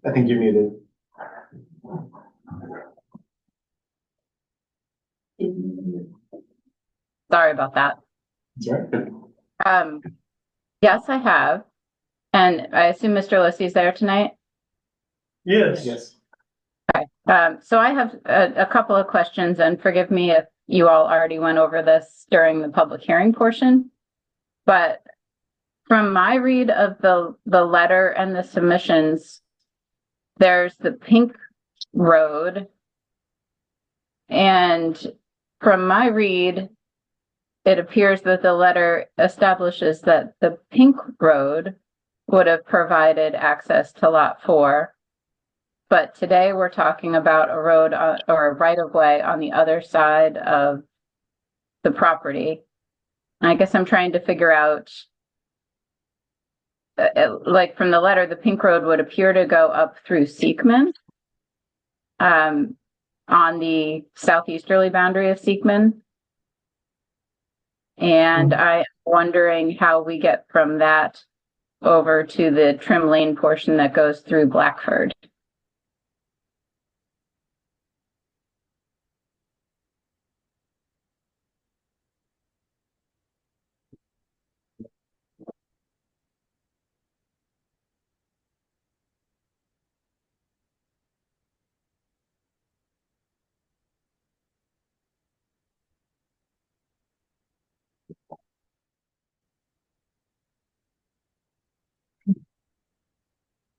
I think you're muted. Sorry about that. Sorry. Yes, I have. And I assume Mr. Losey is there tonight? Yes. Yes. Okay. So I have a couple of questions, and forgive me if you all already went over this during the public hearing portion. But from my read of the letter and the submissions, there's the Pink Road. And from my read, it appears that the letter establishes that the Pink Road would have provided access to Lot 4. But today we're talking about a road or a right of way on the other side of the property. And I guess I'm trying to figure out like from the letter, the pink road would appear to go up through Seekman. On the southeasterly boundary of Seekman. And I'm wondering how we get from that over to the Trim Lane portion that goes through Blackford.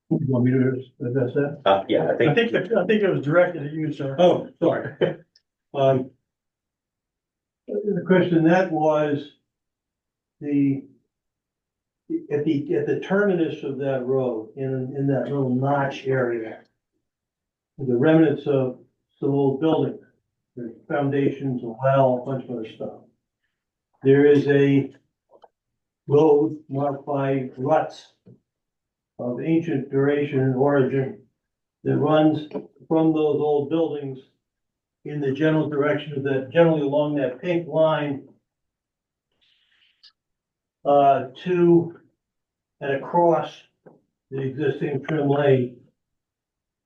You want me to address that? Yeah, I think it was directed at you, sir. Oh, sorry. The question that was at the terminus of that road, in that little notch area, the remnants of some old buildings, there's foundations, a well, a bunch of other stuff. There is a road marked by ruts of ancient duration and origin that runs from those old buildings in the general direction of that, generally along that pink line, to and across the existing Trim Lane.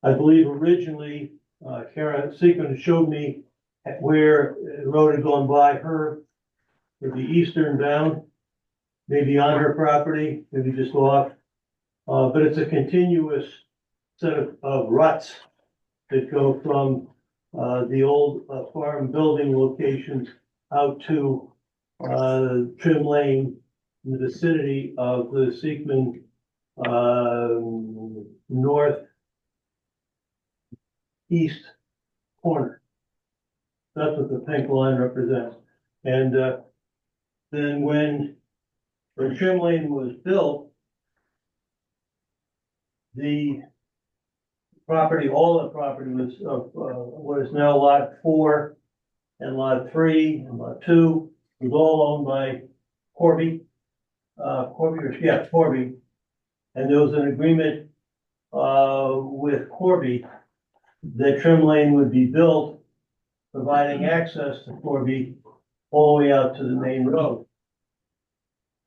I believe originally, Kara Seekman showed me where the road had gone by her for the eastern bound, maybe on her property, maybe just off. But it's a continuous set of ruts that go from the old farm building locations out to Trim Lane in the vicinity of the Seekman northeast corner. That's what the pink line represents. And then when Trim Lane was built, the property, all the property was of what is now lot 4 and lot 3 and lot 2 was all owned by Corby. Corby. And there was an agreement with Corby that Trim Lane would be built, providing access to Corby all the way out to the main road.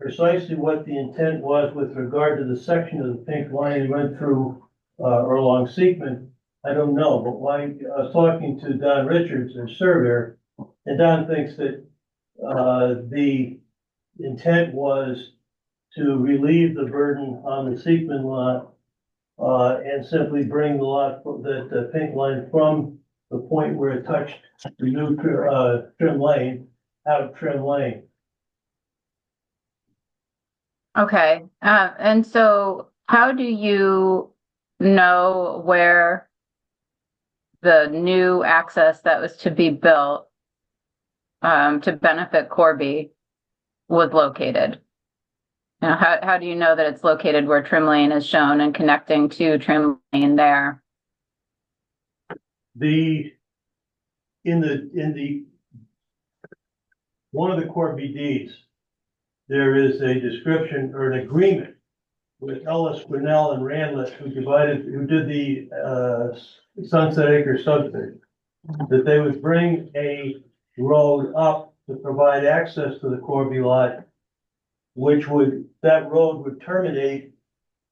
Precisely what the intent was with regard to the section of the pink line that went through or along Seekman, I don't know. But why I was talking to Don Richards, their surveyor, and Don thinks that the intent was to relieve the burden on the Seekman lot and simply bring the lot, the pink line from the point where it touched the new Trim Lane out of Trim Lane. Okay, and so how do you know where the new access that was to be built to benefit Corby was located? Now, how do you know that it's located where Trim Lane is shown and connecting to Trim Lane there? In the one of the Corby deeds, there is a description or an agreement with Ellis, Grinnell, and Randlett, who did the Sunset Acres subdivision, that they would bring a road up to provide access to the Corby lot, that road would terminate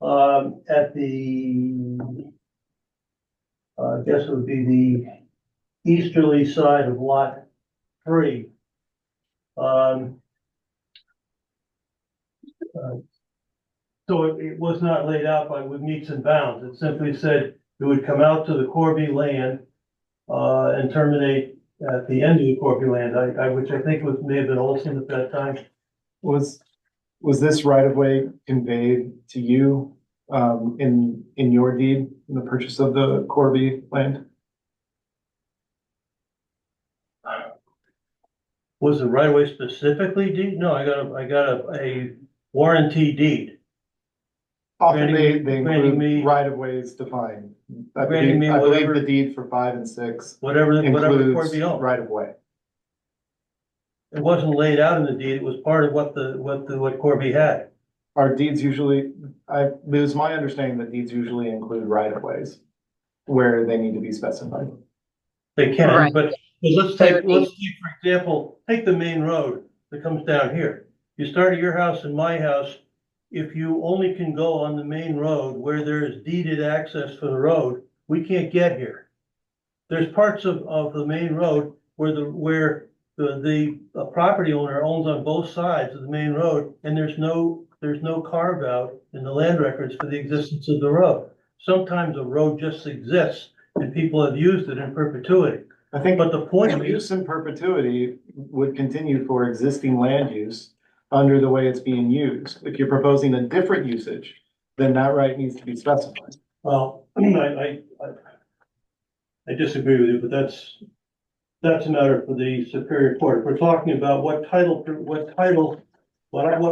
at the, I guess it would be the easterly side of lot 3. So it was not laid out with meets and bounds. It simply said it would come out to the Corby land and terminate at the end of the Corby land, which I think may have been Olson at that time. Was this right of way conveyed to you in your deed, in the purchase of the Corby land? Was the right of way specifically deed? No, I got a warranty deed. Often they granting me- include right of ways defined. I Granting me believe whatever- the deed for 5 and 6 Whatever includes Corby owned. right of way. It wasn't laid out in the deed. It was part of what Corby had. Our deeds usually, it was my understanding that deeds usually include right of ways where they need to be specified. They can, Right. but let's They take, would be- let's take, for example, take the main road that comes down here. You start at your house and my house, if you only can go on the main road where there is deeded access for the road, we can't get here. There's parts of the main road where the property owner owns on both sides of the main road, and there's no carve out in the land records for the existence of the road. Sometimes a road just exists and people have used it in perpetuity. I think, But the point is, use in perpetuity would continue for existing land use under the way it's being used. If you're proposing a different usage, then that right needs to be specified. well, I disagree with you, but that's a matter for the Superior Court. If we're talking about what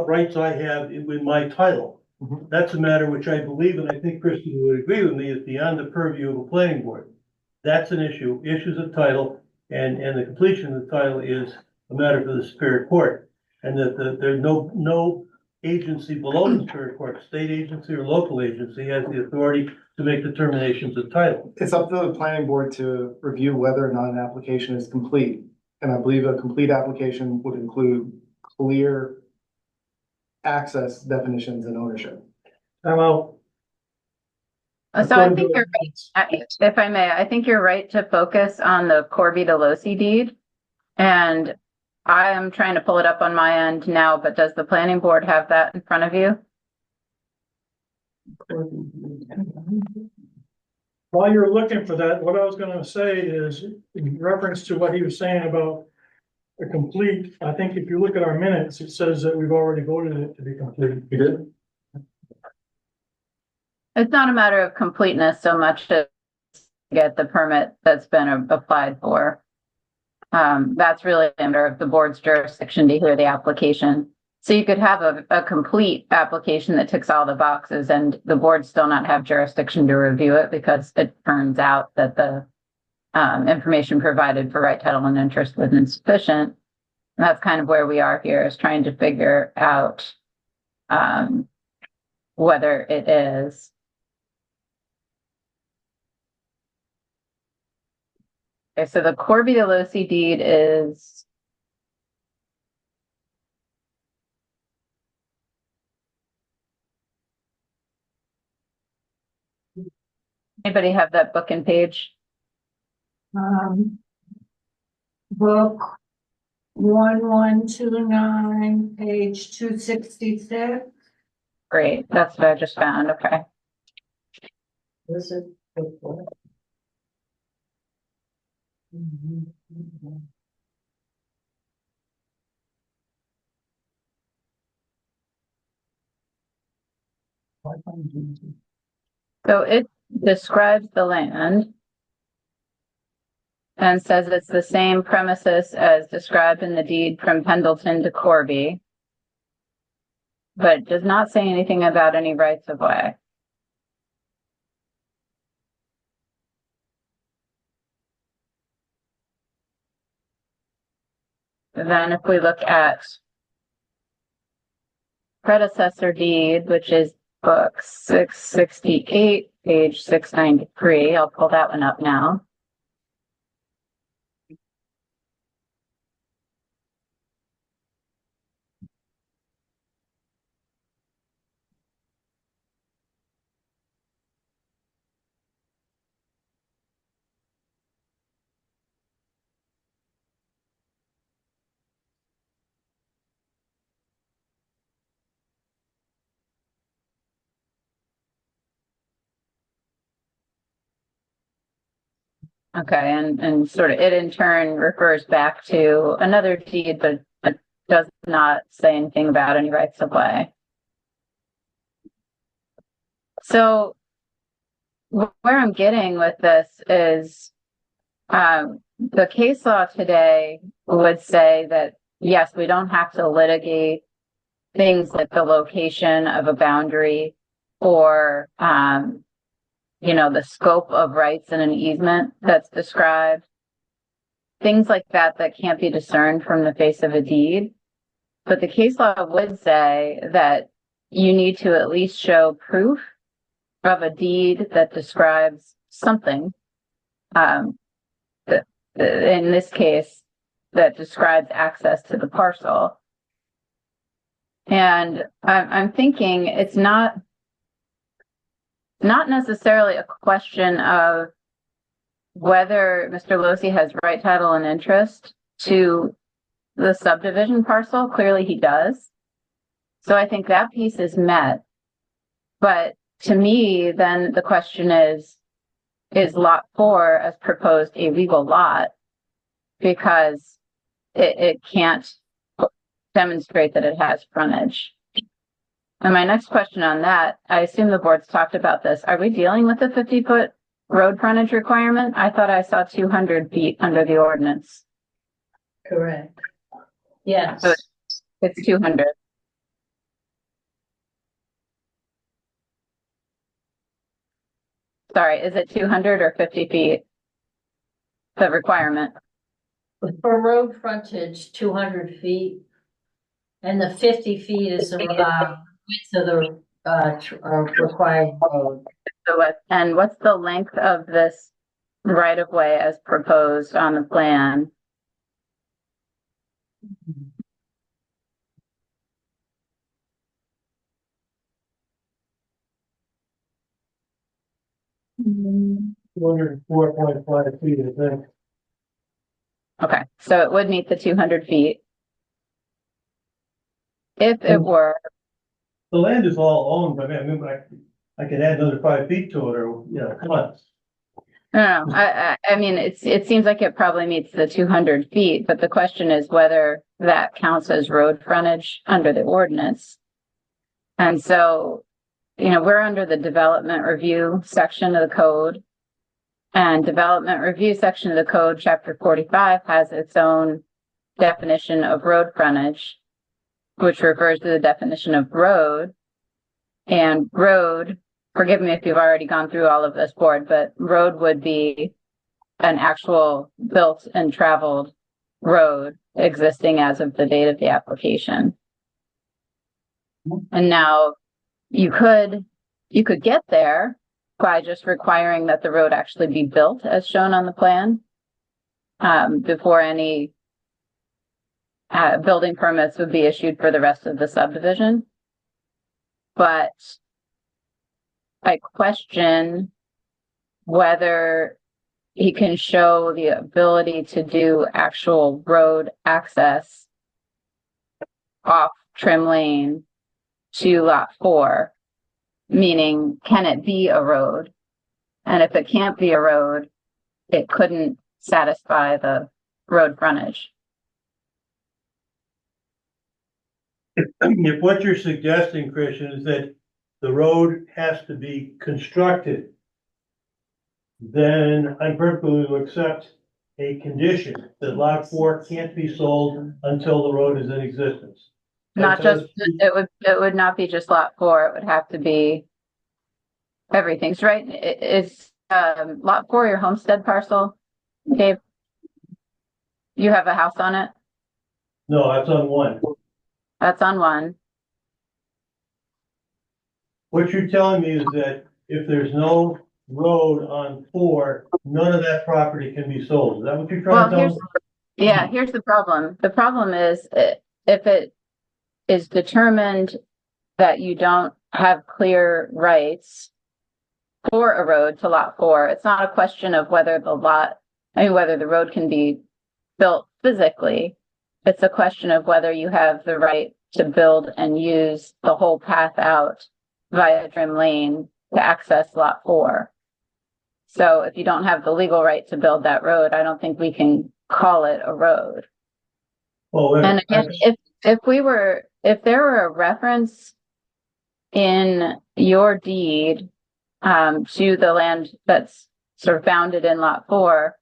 rights I have in my title, Mhm. that's a matter which I believe, and I think Kristen would agree with me, is beyond the purview of a planning board. That's an issue, issues of title, and the completion of the title is a matter for the Superior Court. And that there's no agency below the Superior Court, state agency or local agency, has the authority to make determinations of title. It's up to the planning board to review whether or not an application is complete. And I believe a complete application would include clear access definitions and ownership. Well, So I think you're right, if I may, I think you're right to focus on the Corby DeLosi deed. And I am trying to pull it up on my end now, but does the planning board have that in front of you? while you're looking for that, what I was gonna say is in reference to what he was saying about a complete, I think if you look at our minutes, it says that we've already voted it to be complete. You did? It's not a matter of completeness so much to get the permit that's been applied for. That's really under the board's jurisdiction to hear the application. So you could have a complete application that ticks all the boxes and the board still not have jurisdiction to review it because it turns out that the information provided for right title and interest was insufficient. And that's kind of where we are here, is trying to figure out whether it is. Okay, so the Corby DeLosi deed is anybody have that book and page? Book 1129, page 266. Great, that's what I just found. Okay. Is it? So it describes the land and says it's the same premises as described in the deed from Pendleton to Corby, but it does not say anything about any rights of way. Then if we look at predecessor deed, which is book 668, page 693, I'll pull that one up now. Okay, and sort of it in turn refers back to another deed, but it does not say anything about any rights of way. So where I'm getting with this is the case law today would say that, yes, we don't have to litigate things like the location of a boundary or the scope of rights in an easement that's described. Things like that can't be discerned from the face of a deed. But the case law would say that you need to at least show proof of a deed that describes something. In this case, that describes access to the parcel. And I'm thinking it's not necessarily a question of whether Mr. Losi has right title and interest to the subdivision parcel. Clearly he does. So I think that piece is met. But to me, then the question is lot 4 as proposed a legal lot? Because it can't demonstrate that it has frontage. And my next question on that, I assume the board's talked about this. Are we dealing with the 50-foot road frontage requirement? I thought I saw 200 feet under the ordinance. Correct. Yes. So it's 200. Sorry, is it 200 or 50 feet? The requirement. For road frontage, 200 feet. And the 50 feet is the width of the required road. And what's the length of this right of way as proposed on the plan? Mm-hmm. 204.5 feet, I think. Okay, so it would meet the 200 feet. If it were, The land is all owned, but I mean, I could add another 5 feet to it, or, you know, come on. no, I mean, it seems like it probably meets the 200 feet, but the question is whether that counts as road frontage under the ordinance. And so, you know, we're under the development review section of the code. And development review section of the code, chapter 45, has its own definition of road frontage, which refers to the definition of road. And road, forgive me if you've already gone through all of this, board, but road would be an actual built and traveled road existing as of the date of the application. And now you could get there by just requiring that the road actually be built as shown on the plan, before any building permits would be issued for the rest of the subdivision. But I question whether he can show the ability to do actual road access off Trim Lane to lot 4, meaning can it be a road? And if it can't be a road, it couldn't satisfy the road frontage. If what you're suggesting, Christian, is that the road has to be constructed, then I'm perfectly will accept a condition that lot 4 can't be sold until the road is in existence. Not just, it would not be just lot 4, it would have to be everything's right. Is lot 4 your homestead parcel, Dave? You have a house on it? No, that's on 1. That's on 1. What you're telling me is that if there's no road on 4, none of that property can be sold. Is that what you're trying to tell me? Yeah, here's the problem. The problem is if it is determined that you don't have clear rights for a road to lot 4, it's not a question of whether whether the road can be built physically. It's a question of whether you have the right to build and use the whole path out via Trim Lane to access lot 4. So if you don't have the legal right to build that road, I don't think we can call it a road. Well, And if there were a reference in your deed to the land that's sort of bounded in lot 4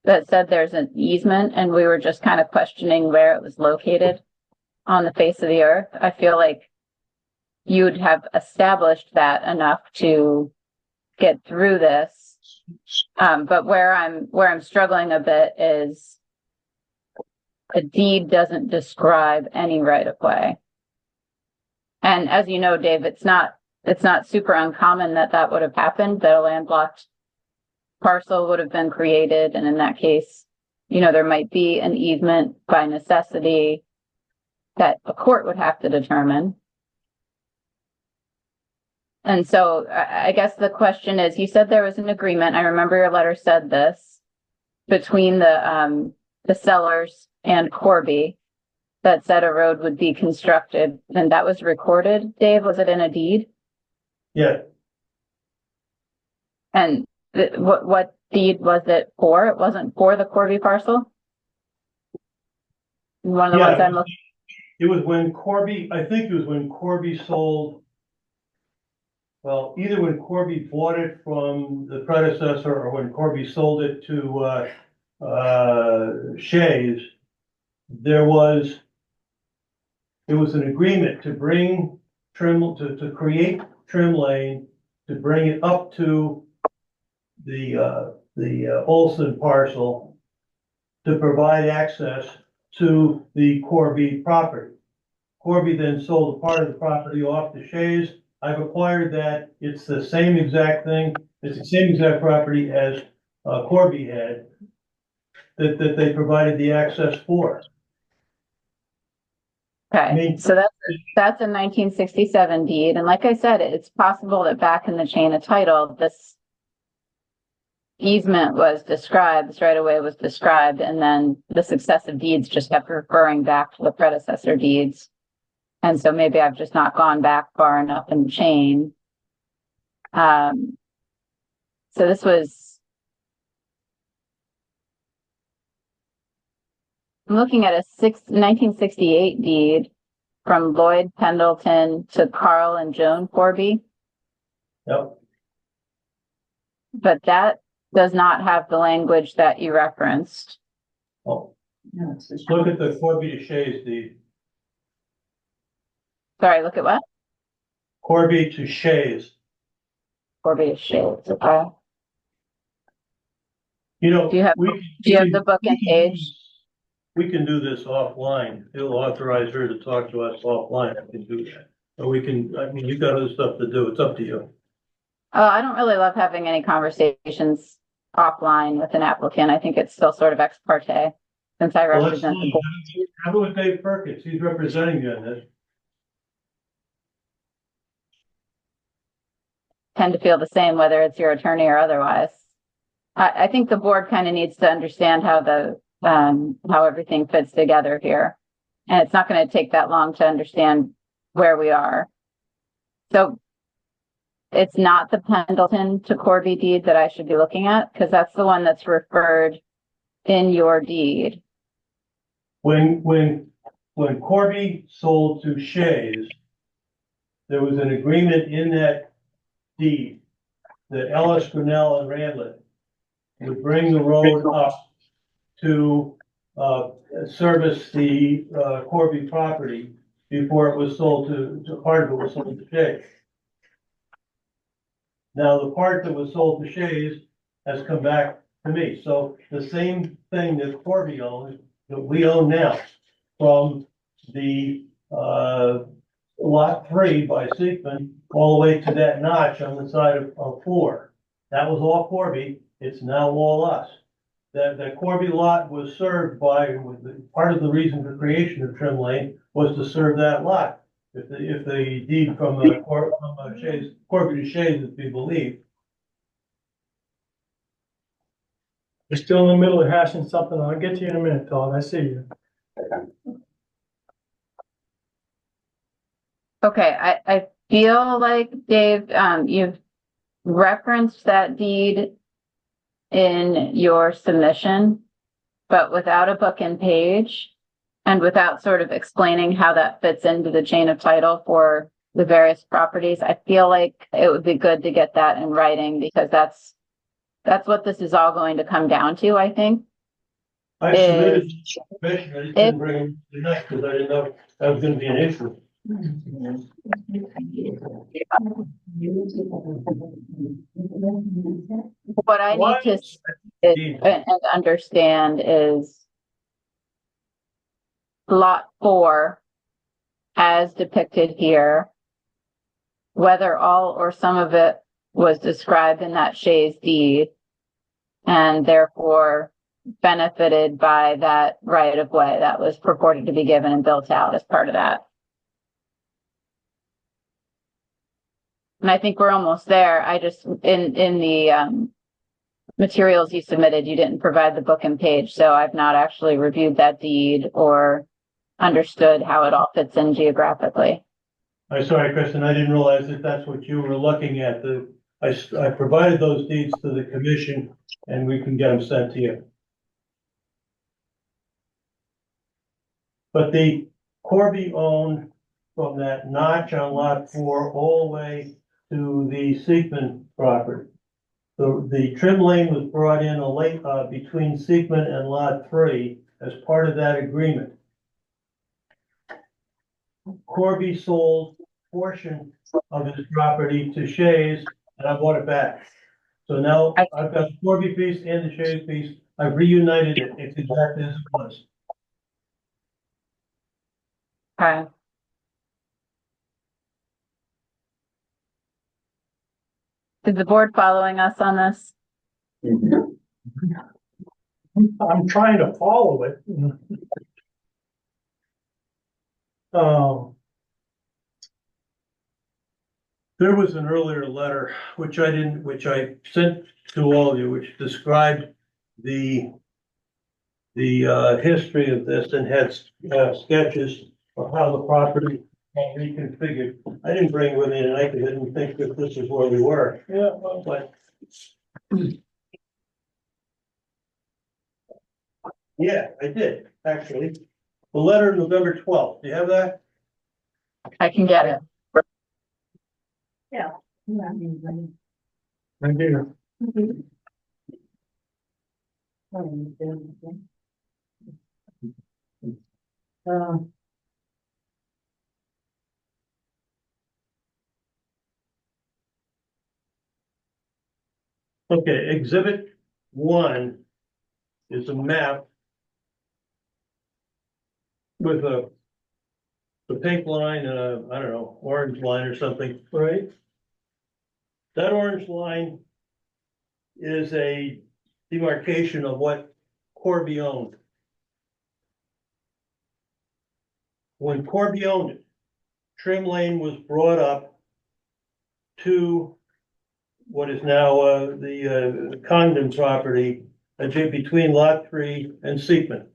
that said there's an easement and we were just kind of questioning where it was located on the face of the earth, I feel like you'd have established that enough to get through this. But where I'm struggling a bit is the deed doesn't describe any right of way. And as you know, Dave, it's not super uncommon that that would have happened, that a landlocked parcel would have been created. And in that case, you know, there might be an easement by necessity that a court would have to determine. And so I guess the question is, you said there was an agreement. I remember your letter said this between the sellers and Corby that said a road would be constructed, and that was recorded. Dave, was it in a deed? Yeah, And what deed was it for? It wasn't for the Corby parcel? One of the ones yeah, I'm looking. it was when Corby, I think it was when Corby sold. Well, either when Corby bought it from the predecessor or when Corby sold it to, Shays, there was an agreement to bring to create trim lane, to bring it up to the Olson parcel to provide access to the Corby property. Corby then sold a part of the property off to Shays. I've acquired that. It's the same exact thing. It's the same exact property as Corby had that they provided the access for. Okay, so that's a 1967 deed. And like I said, it's possible that back in the chain of title, this easement was described, this right of way was described, and then the successive deeds just kept referring back to the predecessor deeds. And so maybe I've just not gone back far enough in the chain. So this was, I'm looking at a 1968 deed from Lloyd Pendleton to Carl and Joan Corby, Yep. but that does not have the language that you referenced. Oh, look at the Corby to Shays deed. Sorry, look at what? Corby to Shays. Corby is Shades, okay. You know, Do you have the book and page? We can do this offline. It'll authorize her to talk to us offline. I can do that. Or we can, I mean, you've got other stuff to do. It's up to you. Oh, I don't really love having any conversations offline with an applicant. I think it's still sort of ex parte since I Well, that's represent the fine. board. How about Dave Perkins? He's representing you in this. Tend to feel the same whether it's your attorney or otherwise. I think the board kind of needs to understand how how everything fits together here. And it's not going to take that long to understand where we are. So it's not the Pendleton to Corby deed that I should be looking at, because that's the one that's referred in your deed. When Corby sold to Shays, there was an agreement in that deed that Ellis, Grinnell, and Randlett would bring the road up to service the Corby property before it was sold to part of it was sold to Shays. Now, the part that was sold to Shays has come back to me. So the same thing that Corby owns, that we own now, from the lot 3 by Seekman all the way to that notch on the side of 4. That was all Corby. It's now all us. That Corby lot was served by, part of the reason for creation of trim lane was to serve that lot. If the deed from Corby to Shays is to be believed. You're still in the middle of hashing something. I'll get to you in a minute, Todd. I see you. Okay, I feel like, Dave, you've referenced that deed in your submission, but without a book and page and without sort of explaining how that fits into the chain of title for the various properties. I feel like it would be good to get that in writing, because that's what this is all going to come down to, I think. I submitted information, I just didn't bring it tonight because I didn't know that was gonna be an issue. What I need to and understand is lot 4, as depicted here, whether all or some of it was described in that Shays deed and therefore benefited by that right of way that was purported to be given and built out as part of that. And I think we're almost there. I just, in the materials you submitted, you didn't provide the book and page, so I've not actually reviewed that deed or understood how it all fits in geographically. I'm sorry, Kristen, I didn't realize that that's what you were looking at. I provided those deeds to the commission and we can get them sent to you. But the Corby owned from that notch on lot 4 all the way to the Seekman property. The trim lane was brought in between Seekman and lot 3 as part of that agreement. Corby sold a portion of his property to Shays and I bought it back. So now I've got the Corby piece and the Shays piece. I've reunited it. It's exactly as it was. Okay. Is the board following us on this? I'm trying to follow it. There was an earlier letter, which I sent to all of you, which described the history of this and had sketches of how the property got reconfigured. I didn't bring it with me tonight because I didn't think that this is where we were. Yeah, But yeah, I did, actually. The letter November 12th. Do you have that? I can get it. right here. Okay, exhibit 1 is a map with the pink line, I don't know, orange line or something. Right, That orange line is a demarcation of what Corby owned. When Corby owned it, trim lane was brought up to what is now the Condon property between lot 3 and Seekman.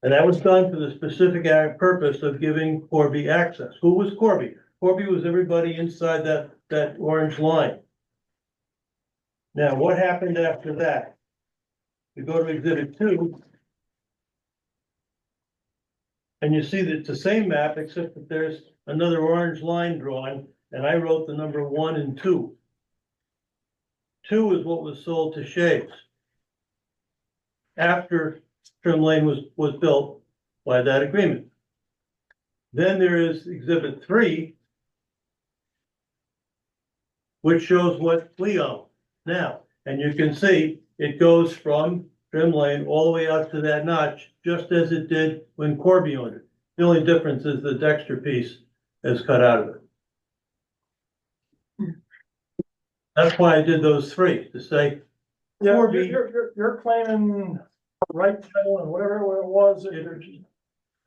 And that was done for the specific purpose of giving Corby access. Who was Corby? Corby was everybody inside that orange line. Now, what happened after that? We go to exhibit 2. And you see that it's the same map, except that there's another orange line drawn, and I wrote the number 1 and 2. 2 is what was sold to Shays after trim lane was built by that agreement. Then there is exhibit 3, which shows what we own now. And you can see it goes from trim lane all the way out to that notch, just as it did when Corby owned it. The only difference is the Dexter piece is cut out of it. That's why I did those 3, to say, yeah, Corby, you're claiming right title and whatever it was,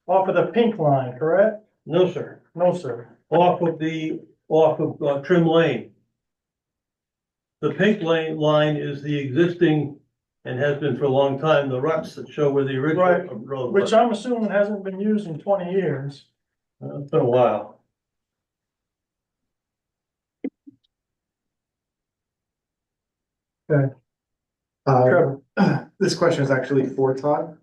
off of the pink line, correct? no, sir, No, sir. off of trim lane. The pink line is the existing, and has been for a long time, the ruts that show where the original Right, road which was. I'm assuming hasn't been used in 20 years. It's been a while. Trevor. This question is actually for Todd.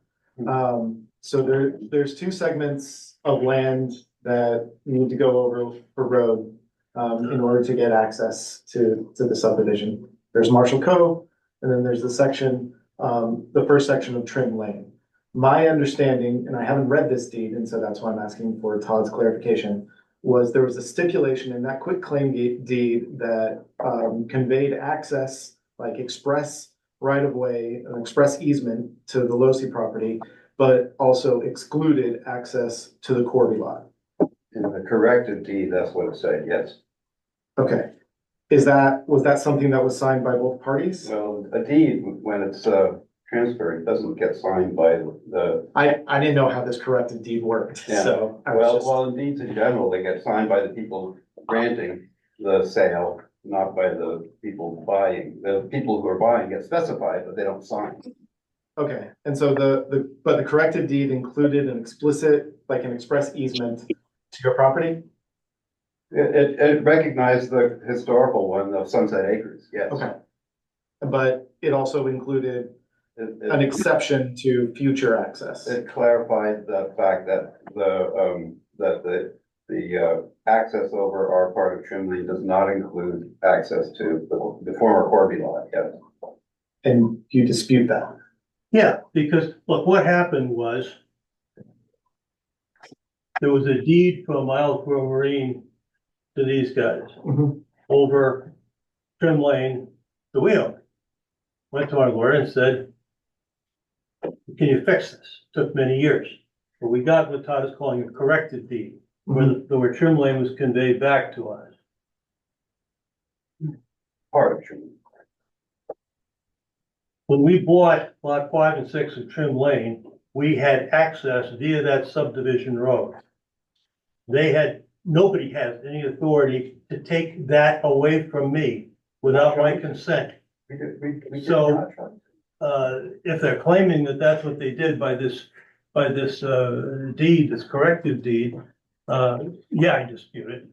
So there's 2 segments of land that need to go over for road, in order to get access to the subdivision. There's Marshall Cove, and then there's the section, the first section of Trim Lane. My understanding, and I haven't read this deed, and so that's why I'm asking for Todd's clarification, was there was a stipulation in that quitclaim deed that conveyed access, like express right of way, an express easement to the Losi property, but also excluded access to the Corby lot. In the corrected deed, that's what it said, yes. Okay. Was that something that was signed by both parties? So a deed, when it's transferred, doesn't get signed by the, I didn't know how this corrected deed worked, Yeah. so I was just. well, deeds in general, they get signed by the people granting the sale, not by the people buying. The people who are buying get specified, but they don't sign. Okay, and so but the corrected deed included an explicit, like an express easement to your property? It recognized the historical one of Sunset Acres, yes. Okay. But it also included It- an exception to future access. It clarified the fact that the access over our part of Trim Lane does not include access to the former Corby lot, yes. And you dispute that? Yeah, because look, what happened was there was a deed from Islesboro Marine to these guys over Trim Lane that we own. Went to our lawyer and said, can you fix this? Took many years. But we got what Todd is calling a corrected deed, where Trim Lane was conveyed back to us. Part of Trim Lane. When we bought lot 5 and 6 of Trim Lane, we had access via that subdivision road. Nobody has any authority to take that away from me without my consent. We So- not try. If they're claiming that that's what they did by this deed, this corrective deed, yeah, I dispute it.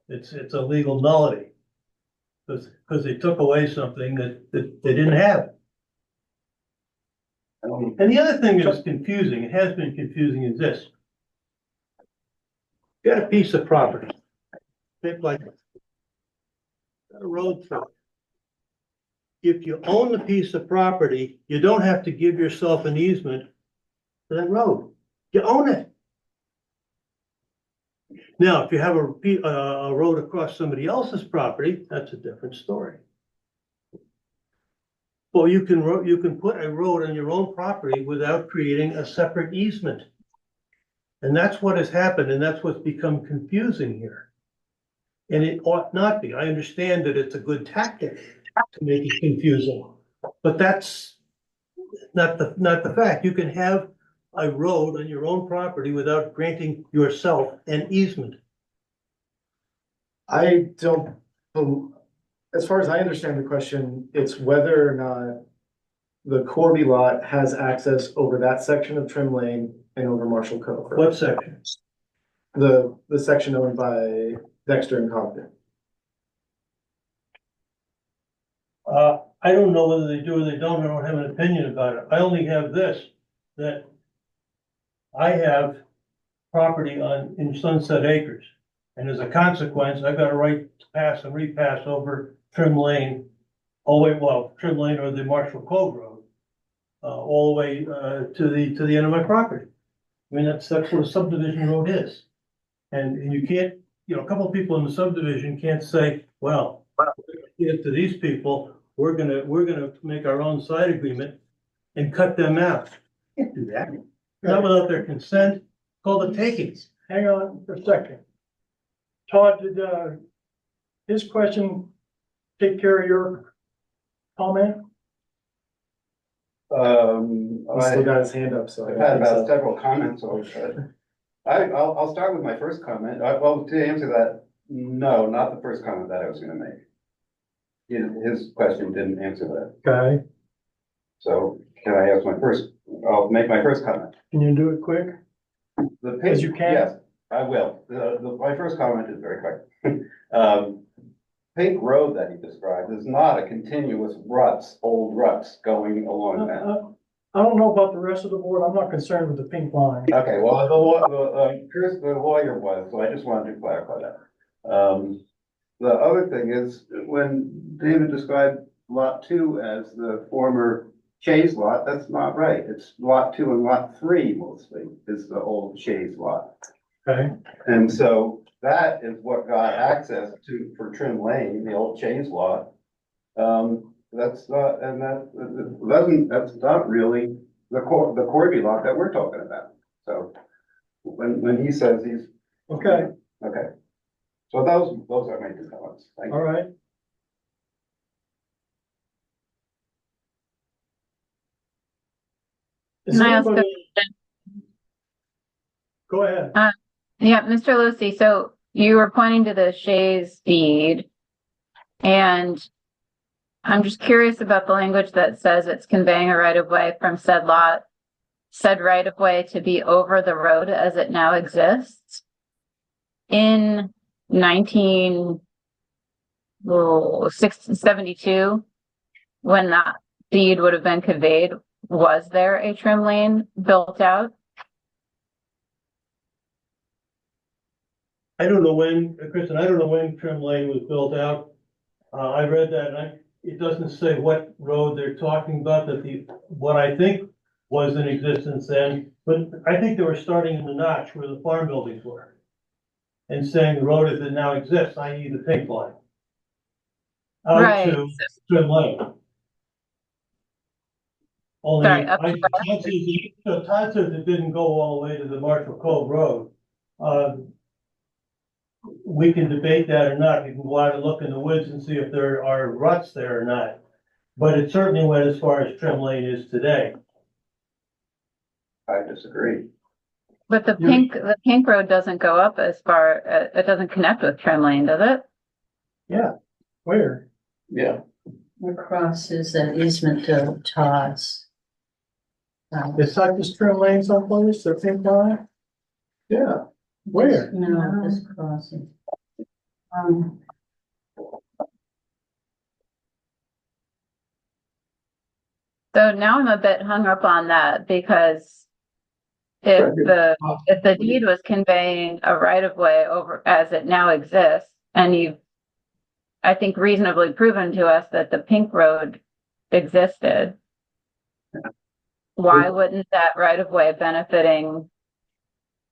It's a legal nullity. Because they took away something that they didn't have. And the other thing that's confusing, it has been confusing, is this. You got a piece of property. It's like got a road through it. If you own the piece of property, you don't have to give yourself an easement to that road. You own it. Now, if you have a road across somebody else's property, that's a different story. Well, you can put a road on your own property without creating a separate easement. And that's what has happened, and that's what's become confusing here. And it ought not be. I understand that it's a good tactic to make it confusing, but that's not the fact. You can have a road on your own property without granting yourself an easement. I don't, as far as I understand the question, it's whether or not the Corby lot has access over that section of Trim Lane and over Marshall Cove. What section? The section owned by Dexter and Cogden. I don't know whether they do or they don't. I don't have an opinion about it. I only have this, that I have property in Sunset Acres. And as a consequence, I've got a right to pass and repass over Trim Lane, Trim Lane or the Marshall Cove Road, all the way to the end of my property. I mean, that's what a subdivision road is. And you can't, a couple of people in the subdivision can't say, well, to these people, we're gonna make our own side agreement and cut them out. Can't do that. Not without their consent, called a takings. Hang on for a second. Todd, did, his question take care of your comment? He still got his hand up, so. I've had about several comments on it. I'll start with my first comment. Well, to answer that, no, not the first comment that I was gonna make. His question didn't answer that. Okay, So I'll make my first comment. can you do it quick? As you can. Yes, I will. My first comment is very quick. Pink Road that he described is not a continuous old ruts going along that. I don't know about the rest of the board. I'm not concerned with the pink line. Okay, well, Chris, the lawyer was, so I just wanted to clarify that. The other thing is, when David described lot 2 as the former Shays lot, that's not right. It's lot 2 and lot 3 mostly is the old Shays lot. Okay, And so that is what got access to, for Trim Lane, the old Shays lot. That's not, and that's not really the Corby lot that we're talking about. So when he says he's. okay. Okay. So those are my two comments. Thank All you. right. Is Can I ask a anybody? Go ahead. Yeah, Mr. Lucy, so you were pointing to the Shays deed, and I'm just curious about the language that says it's conveying a right of way from said lot, said right of way to be over the road as it now exists. In 1972, when that deed would have been conveyed, was there a trim lane built out? I don't know when, Kristen, I don't know when trim lane was built out. I read that and it doesn't say what road they're talking about, what I think was in existence then, but I think they were starting in the notch where the farm buildings were. And saying the road as it now exists, i.e. the pink line. Out Right. to trim lane. Only, Sorry, up to Todd says it didn't go all the way to the Marshall Cove Road. We can debate that or not. You can go out and look in the woods and see if there are ruts there or not. But it certainly went as far as trim lane is today. I disagree. But the pink road doesn't go up as far, it doesn't connect with trim lane, does it? Yeah, where? Yeah. Across is an easement to Todd's. Is Cypress trim lane someplace, the pink line? Yeah, where? No, this crossing. So now I'm a bit hung up on that because if the deed was conveying a right of way over as it now exists, and you've, I think, reasonably proven to us that the pink road existed, why wouldn't that right of way benefiting,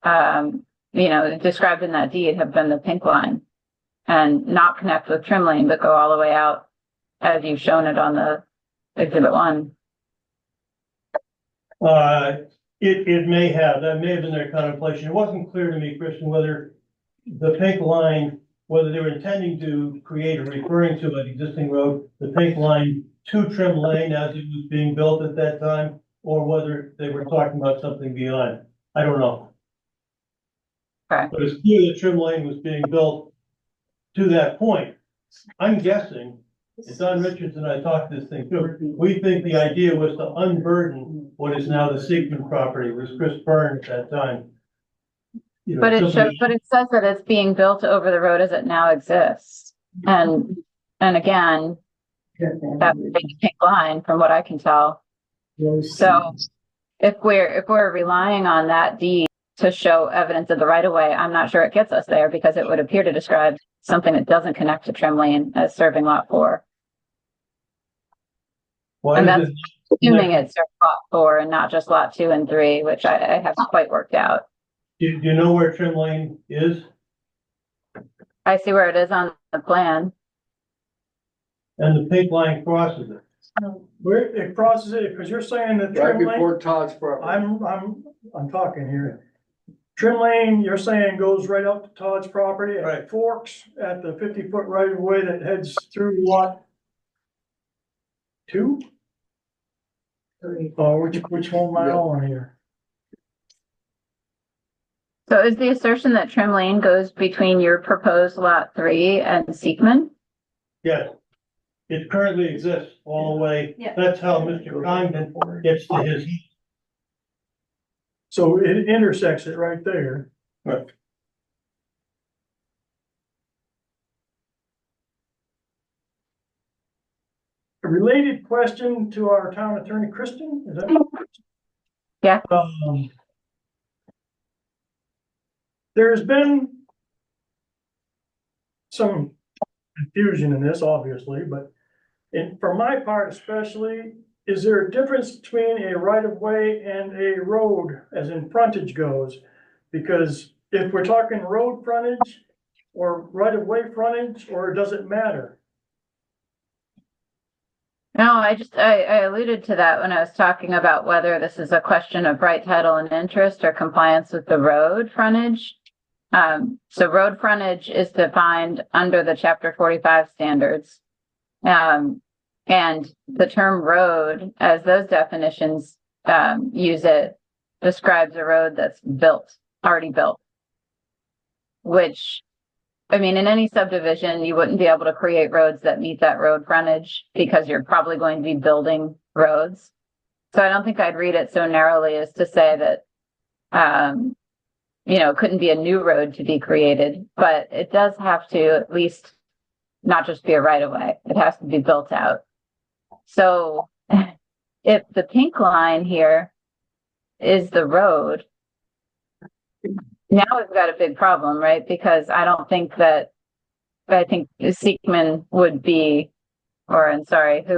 described in that deed have been the pink line and not connect with trim lane, but go all the way out as you've shown it on the exhibit 1? It may have, that may have been their contemplation. It wasn't clear to me, Christian, whether the pink line, whether they were intending to create or referring to an existing road, the pink line to trim lane as it was being built at that time, or whether they were talking about something beyond. I don't know. Okay. But it's clear that trim lane was being built to that point. I'm guessing, and Don Richards and I talked this thing through, we think the idea was to unburden what is now the Siegman property. It was Chris Byrne at that time. But it says that it's being built over the road as it now exists. And again, that's a big pink line from what I can tell. So if we're relying on that deed to show evidence of the right of way, I'm not sure it gets us there because it would appear to describe something that doesn't connect to trim lane as serving lot 4. And that's assuming it serves lot 4 and not just lot 2 and 3, which I haven't quite worked out. Do you know where trim lane is? I see where it is on the plan. And the pink line crosses it. Where it crosses it, because you're saying that Right trim lane, before Todd's property. I'm talking here. Trim lane, you're saying goes right up to Todd's property and Right. it forks at the 50-foot right of way that heads through lot 2? 3. Oh, which one am I on here? So is the assertion that trim lane goes between your proposed lot 3 and Siegman? Yes. It currently exists all the way. Yeah. That's how Mr. Condon gets to his. So it intersects it right there. Right. A related question to our town attorney, Kristen, is that? Yeah. There's been some confusion in this, obviously, but for my part especially, is there a difference between a right-of-way and a road as in frontage goes? Because if we're talking road frontage or right-of-way frontage, or does it matter? No, I alluded to that when I was talking about whether this is a question of right title and interest or compliance with the road frontage. So road frontage is defined under the chapter 45 standards. And the term road, as those definitions, use it, describes a road that's already built. Which, I mean, in any subdivision, you wouldn't be able to create roads that meet that road frontage because you're probably going to be building roads. So I don't think I'd read it so narrowly as to say that, it couldn't be a new road to be created, but it does have to at least not just be a right of way. It has to be built out. So if the pink line here is the road, now we've got a big problem, right? Because I think Seekman would be, Seekman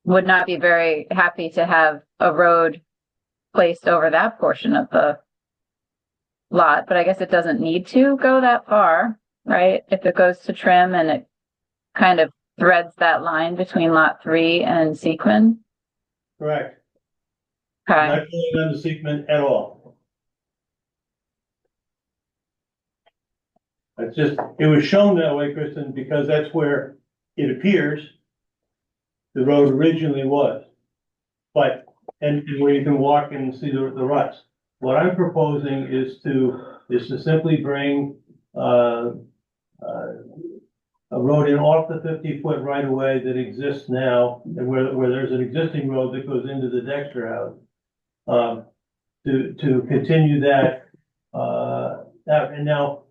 would not be very happy to have a road placed over that portion of the lot, but I guess it doesn't need to go that far, right? If it goes to trim and it kind of threads that line between lot 3 and Seekman. Correct. Okay. Not going on the Seekman at all. It was shown that way, Kristen, because that's where it appears the road originally was. But, and where you can walk and see the ruts. What I'm proposing is to simply bring, a road in off the 50-foot right of way that exists now, and where there's an existing road that goes into the Dexter house. To continue that, and now,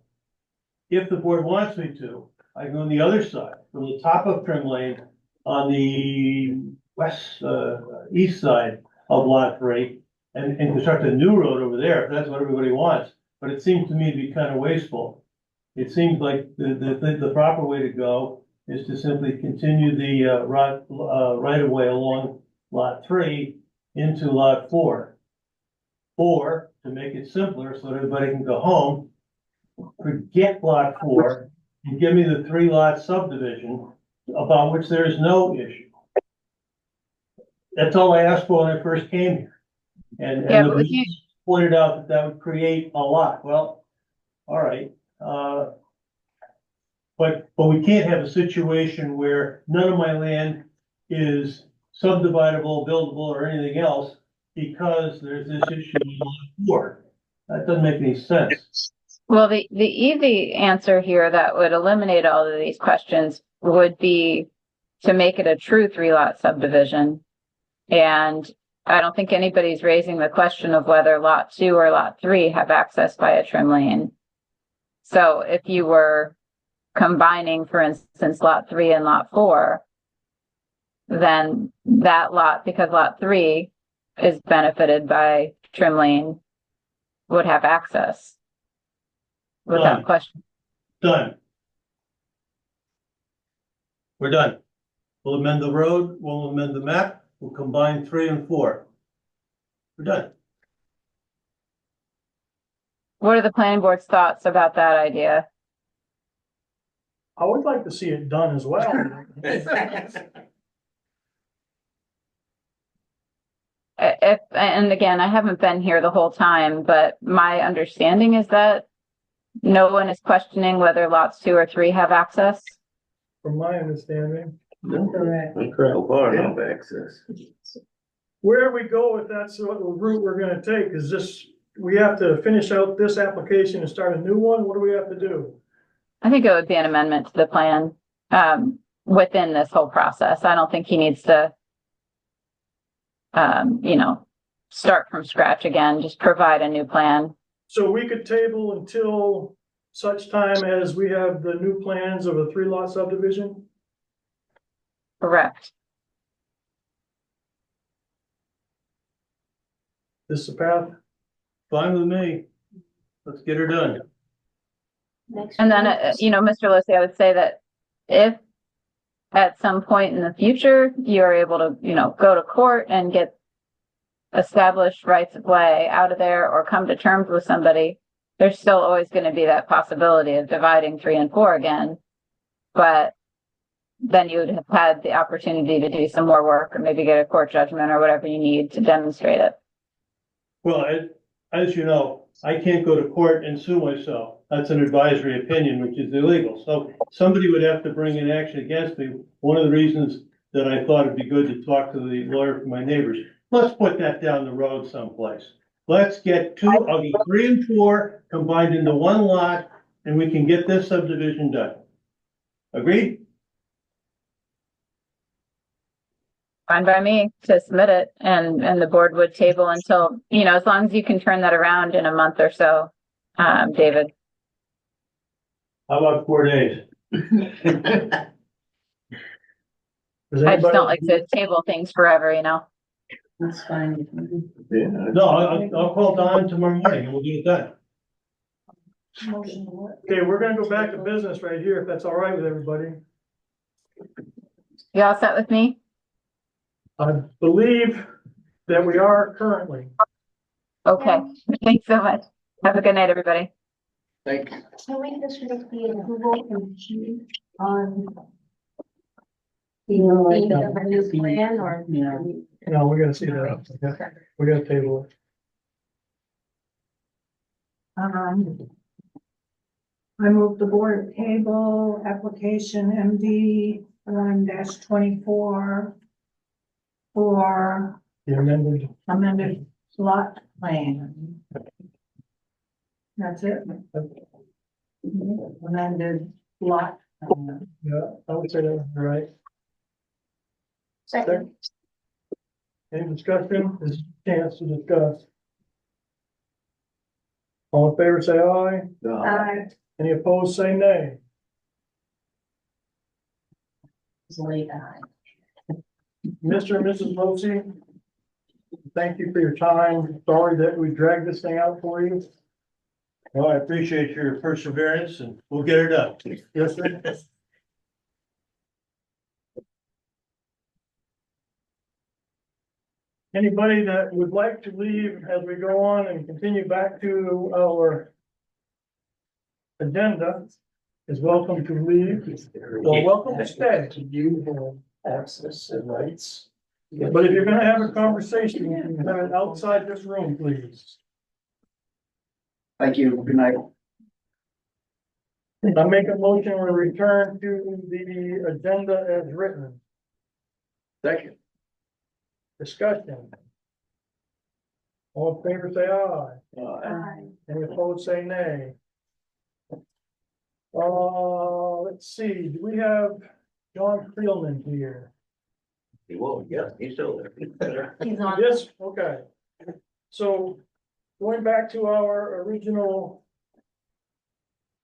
if the board wants me to, I can go on the other side, from the top of Trim Lane on the east side of Lot 3, and construct a new road over there, if that's what everybody wants. But it seems to me to be kind of wasteful. It seems like the proper way to go is to simply continue the right of way along Lot 3 into Lot 4. Or, to make it simpler so that everybody can go home, forget Lot 4 and give me the 3-lot subdivision about which there is no issue. That's all I asked for when I first came here. And the pointed out that would create a lot. Well, all right. But we can't have a situation where none of my land is subdividable, buildable, or anything else because there's this issue in Lot 4. That doesn't make any sense. Well, the easy answer here that would eliminate all of these questions would be to make it a true 3-lot subdivision. And I don't think anybody's raising the question of whether Lot 2 or Lot 3 have access by a trim lane. So if you were combining, for instance, Lot 3 and Lot 4, then that lot, because Lot 3 is benefited by trim lane, would have access without question. Done. We're done. We'll amend the road, we'll amend the map, we'll combine 3 and 4. We're done. What are the planning board's thoughts about that idea? I would like to see it done as well. And again, I haven't been here the whole time, but my understanding is that no one is questioning whether lots 2 or 3 have access. From my understanding. Correct. So far, no access. Where we go if that's what the route we're gonna take, is this, we have to finish out this application and start a new one? What do we have to do? I think it would be an amendment to the plan within this whole process. I don't think he needs to, start from scratch again, just provide a new plan. So we could table until such time as we have the new plans of a 3-lot subdivision? Correct. This is the path? Fine with me. Let's get her done. And then, Mr. Losey, I would say that if at some point in the future, you're able to, go to court and get established rights of way out of there or come to terms with somebody, there's still always going to be that possibility of dividing 3 and 4 again. But then you would have had the opportunity to do some more work or maybe get a court judgment or whatever you need to demonstrate it. Well, as you know, I can't go to court and sue myself. That's an advisory opinion, which is illegal. So somebody would have to bring an action against me. One of the reasons that I thought it'd be good to talk to the lawyer for my neighbors. Let's put that down the road someplace. Let's get two, I'll get 3 and 4 combined into one lot, and we can get this subdivision done. Agreed? Fine by me to submit it and the board would table until, as long as you can turn that around in a month or so, David. How about 4 days? I just don't like to table things forever, That's fine. No, I'll call Don tomorrow morning and we'll get it done. Okay, we're gonna go back to business right here, if that's all right with everybody. You all set with me? I believe that we are currently. Okay, thanks so much. Have a good night, everybody. Thank you. Can we just make the approval condition on the new plan or? No, we gotta see that. Okay. We gotta table it. I move the board table application MD 1-24 for The amended lot plan. That's it. Amended lot. plan. Yeah, I would say that's right. Second. Any discussion? There's a chance to discuss. All in favor, say aye. Aye. Any opposed, say nay. Late aye. Mr. and Mrs. Losey, thank you for your time. Sorry that we dragged this thing out for you. Well, I appreciate your perseverance and we'll get her done. Yes, sir. Anybody that would like to leave as we go on and continue back to our agenda is welcome to leave, or welcome to stay. You have access and rights. But if you're gonna have a conversation, you can have it outside this room, please. Thank you. Good night. I make a motion to return to the agenda as written. Second. Discussion. All in favor, say aye. Any opposed, say nay. Let's see, do we have John Creelman here? Yeah, he's still there. He's on. Yes, okay. So going back to our original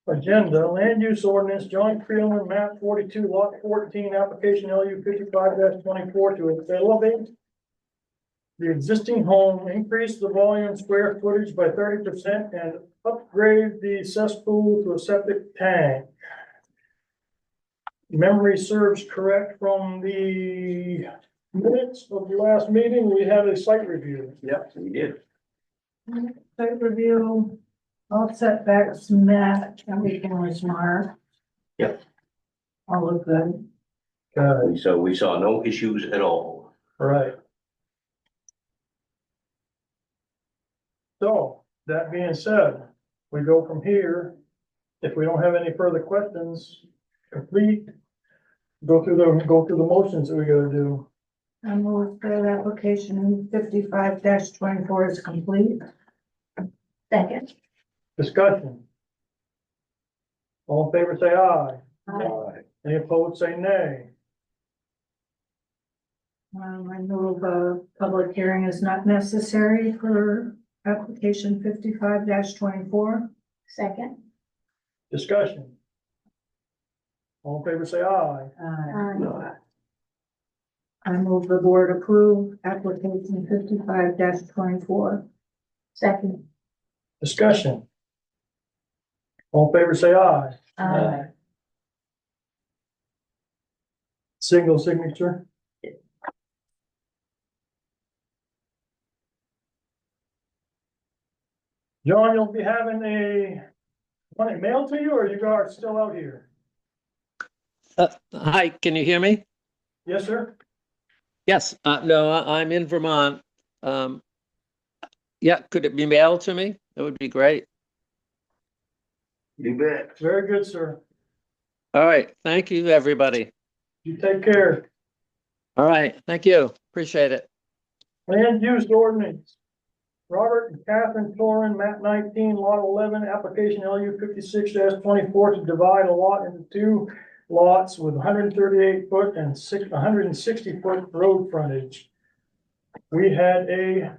agenda, land use ordinance, John Creelman, map 42, lot 14, application LU 55-24 to elevate the existing home, increase the volume square footage by 30% and upgrade the cesspool to a septic tank. Memory serves correct from the minutes of the last meeting, we had a site review. Yep, we did. Site review, all setbacks met, everything was marked. Yep. All look good. So we saw no issues at all. Right. So, that being said, we go from here. If we don't have any further questions, complete. Go through the motions that we gotta do. I move that application 55-24 is complete. Second. Discussion. All in favor, say aye. Aye. Any opposed, say nay. I move a public hearing is not necessary for application 55-24. Second. Discussion. All in favor, say aye. Aye. I move the board approve application 55-24. Second. Discussion. All in favor, say aye. Aye. Single signature. John, you'll be having want it mailed to you or you are still out here? Hi, can you hear me? Yes, sir. Yes, no, I'm in Vermont. Yeah, could it be mailed to me? That would be great. You bet. Very good, sir. All right, thank you, everybody. You take care. All right, thank you. Appreciate it. Land use ordinance. Robert and Catherine Torin, map 19, lot 11, application LU 56-24 to divide a lot into two lots with 138 foot and 160 foot road frontage. We had a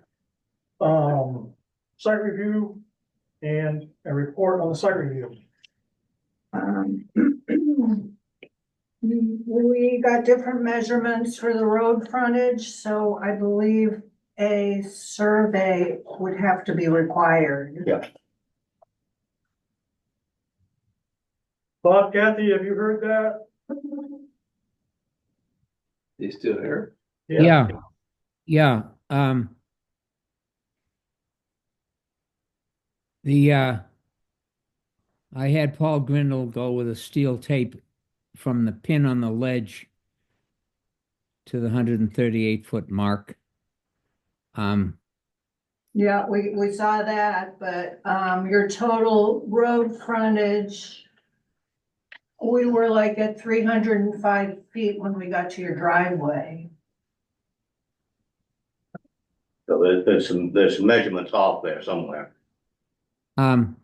site review and a report on the site review. We got different measurements for the road frontage, so I believe a survey would have to be required. Yeah. Bob, Kathy, have you heard that? You still here? Yeah. I had Paul Grindle go with a steel tape from the pin on the ledge to the 138-foot mark. Yeah, we saw that, but your total road frontage, we were like at 305 feet when we got to your driveway. So there's some measurements off there somewhere. When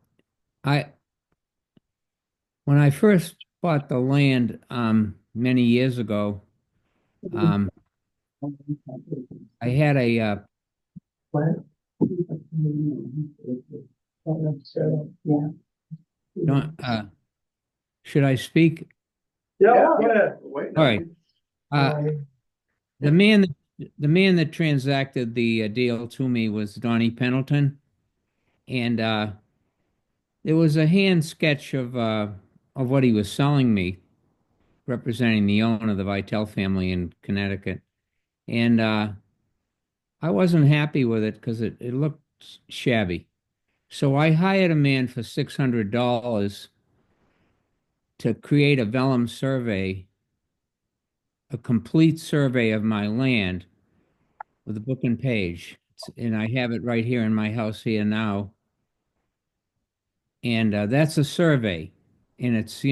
I first bought the land many years ago, I had a should I speak? Yeah, go ahead. All right. The man that transacted the deal to me was Donnie Pendleton, and there was a hand sketch of what he was selling me, representing the owner of the Vitale family in Connecticut, and I wasn't happy with it because it looked shabby. So I hired a man for $600 to create a vellum survey, a complete survey of my land with a book and page. And I have it right here in my house here now. And that's a survey. And it's,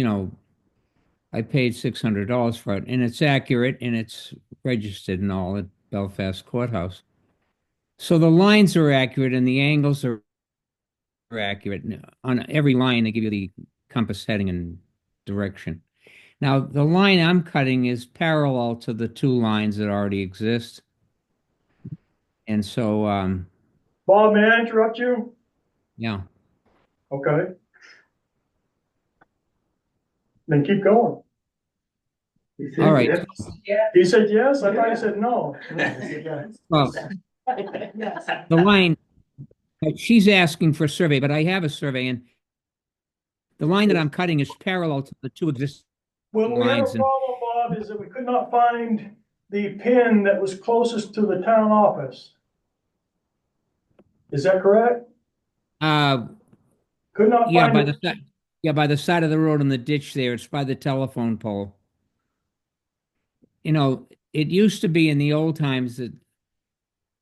I paid $600 for it. And it's accurate and it's registered and all at Belfast Courthouse. So the lines are accurate and the angles are accurate. On every line, they give you the compass heading and direction. Now, the line I'm cutting is parallel to the two lines that already exist. And so, Bob, may I interrupt you? yeah. Okay. Then keep going. All right. He said yes? I thought he said no. Well, the line, she's asking for a survey, but I have a survey, and the line that I'm cutting is parallel to the two existing Well, we have a lines. problem, Bob, is that we could not find the pin that was closest to the town office. Is that correct? Could not Yeah, find it. by the side of the road in the ditch there. It's by the telephone pole. It used to be in the old times that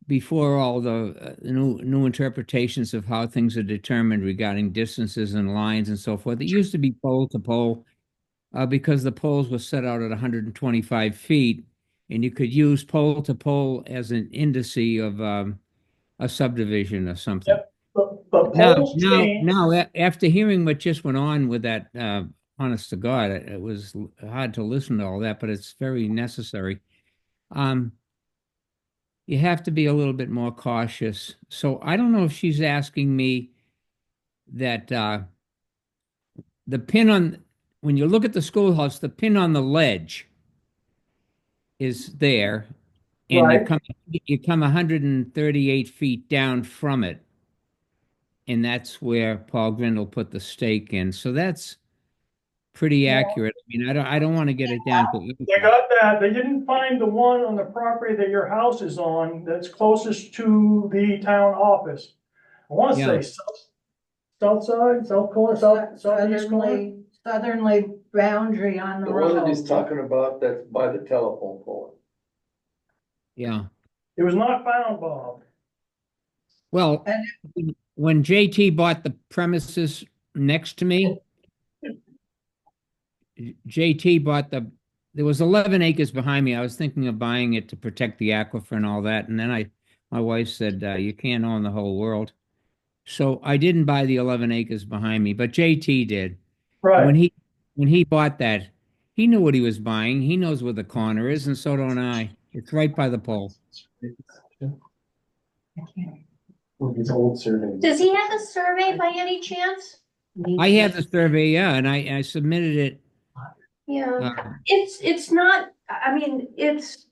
before all the new interpretations of how things are determined regarding distances and lines and so forth, it used to be pole to pole because the poles were set out at 125 feet, and you could use pole to pole as an indice of a subdivision or something. Yep. But poles change. Now, after hearing what just went on with that, honest to God, it was hard to listen to all that, but it's very necessary. You have to be a little bit more cautious. So I don't know if she's asking me that the pin on, when you look at the schoolhouse, the pin on the ledge is there, and Right. you come 138 feet down from it. And that's where Paul Grindle put the stake in. So that's pretty accurate. I mean, I don't want to get it down to. They got that. They didn't find the one on the property that your house is on that's closest to the town office. I want to say south side, south corner, southeast corner. Southerly boundary on the The one that road. he's talking about, that's by the telephone pole. Yeah. It was not found, Bob. Well, when JT bought the premises next to me, JT bought there was 11 acres behind me. I was thinking of buying it to protect the aquifer and all that. And then my wife said, you can't own the whole world. So I didn't buy the 11 acres behind me, but JT did. Right. When he bought that, he knew what he was buying. He knows where the corner is, and so don't I. It's right by the pole. His old survey. Does he have a survey by any chance? I have the survey, yeah, and I submitted it. Yeah, it's not, I mean, it's.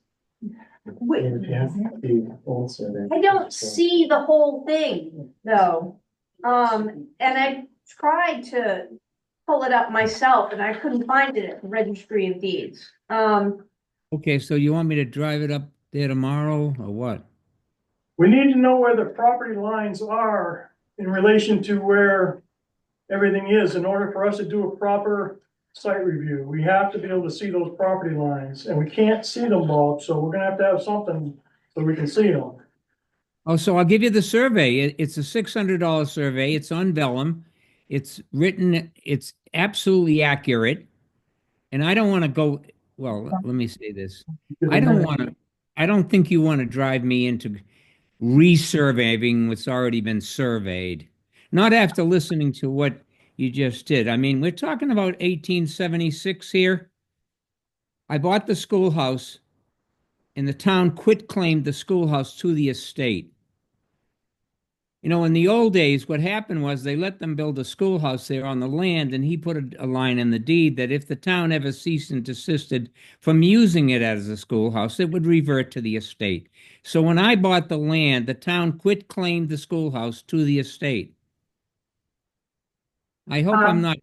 The old survey. I don't see the whole thing, though. And I tried to pull it up myself and I couldn't find it at the Registry of Deeds. Okay, so you want me to drive it up there tomorrow or what? We need to know where the property lines are in relation to where everything is in order for us to do a proper site review. We have to be able to see those property lines, and we can't see them, Bob, so we're gonna have something so we can see them. Oh, so I'll give you the survey. It's a $600 survey. It's on vellum. It's written, it's absolutely accurate. And I don't want to go, well, let me say this. I don't think you want to drive me into resurveying what's already been surveyed. Not after listening to what you just did. I mean, we're talking about 1876 here. I bought the schoolhouse and the town quit claimed the schoolhouse to the estate. You know, in the old days, what happened was they let them build a schoolhouse there on the land, and he put a line in the deed that if the town ever ceased and desisted from using it as a schoolhouse, it would revert to the estate. So when I bought the land, the town quit claimed the schoolhouse to the estate. I hope I'm not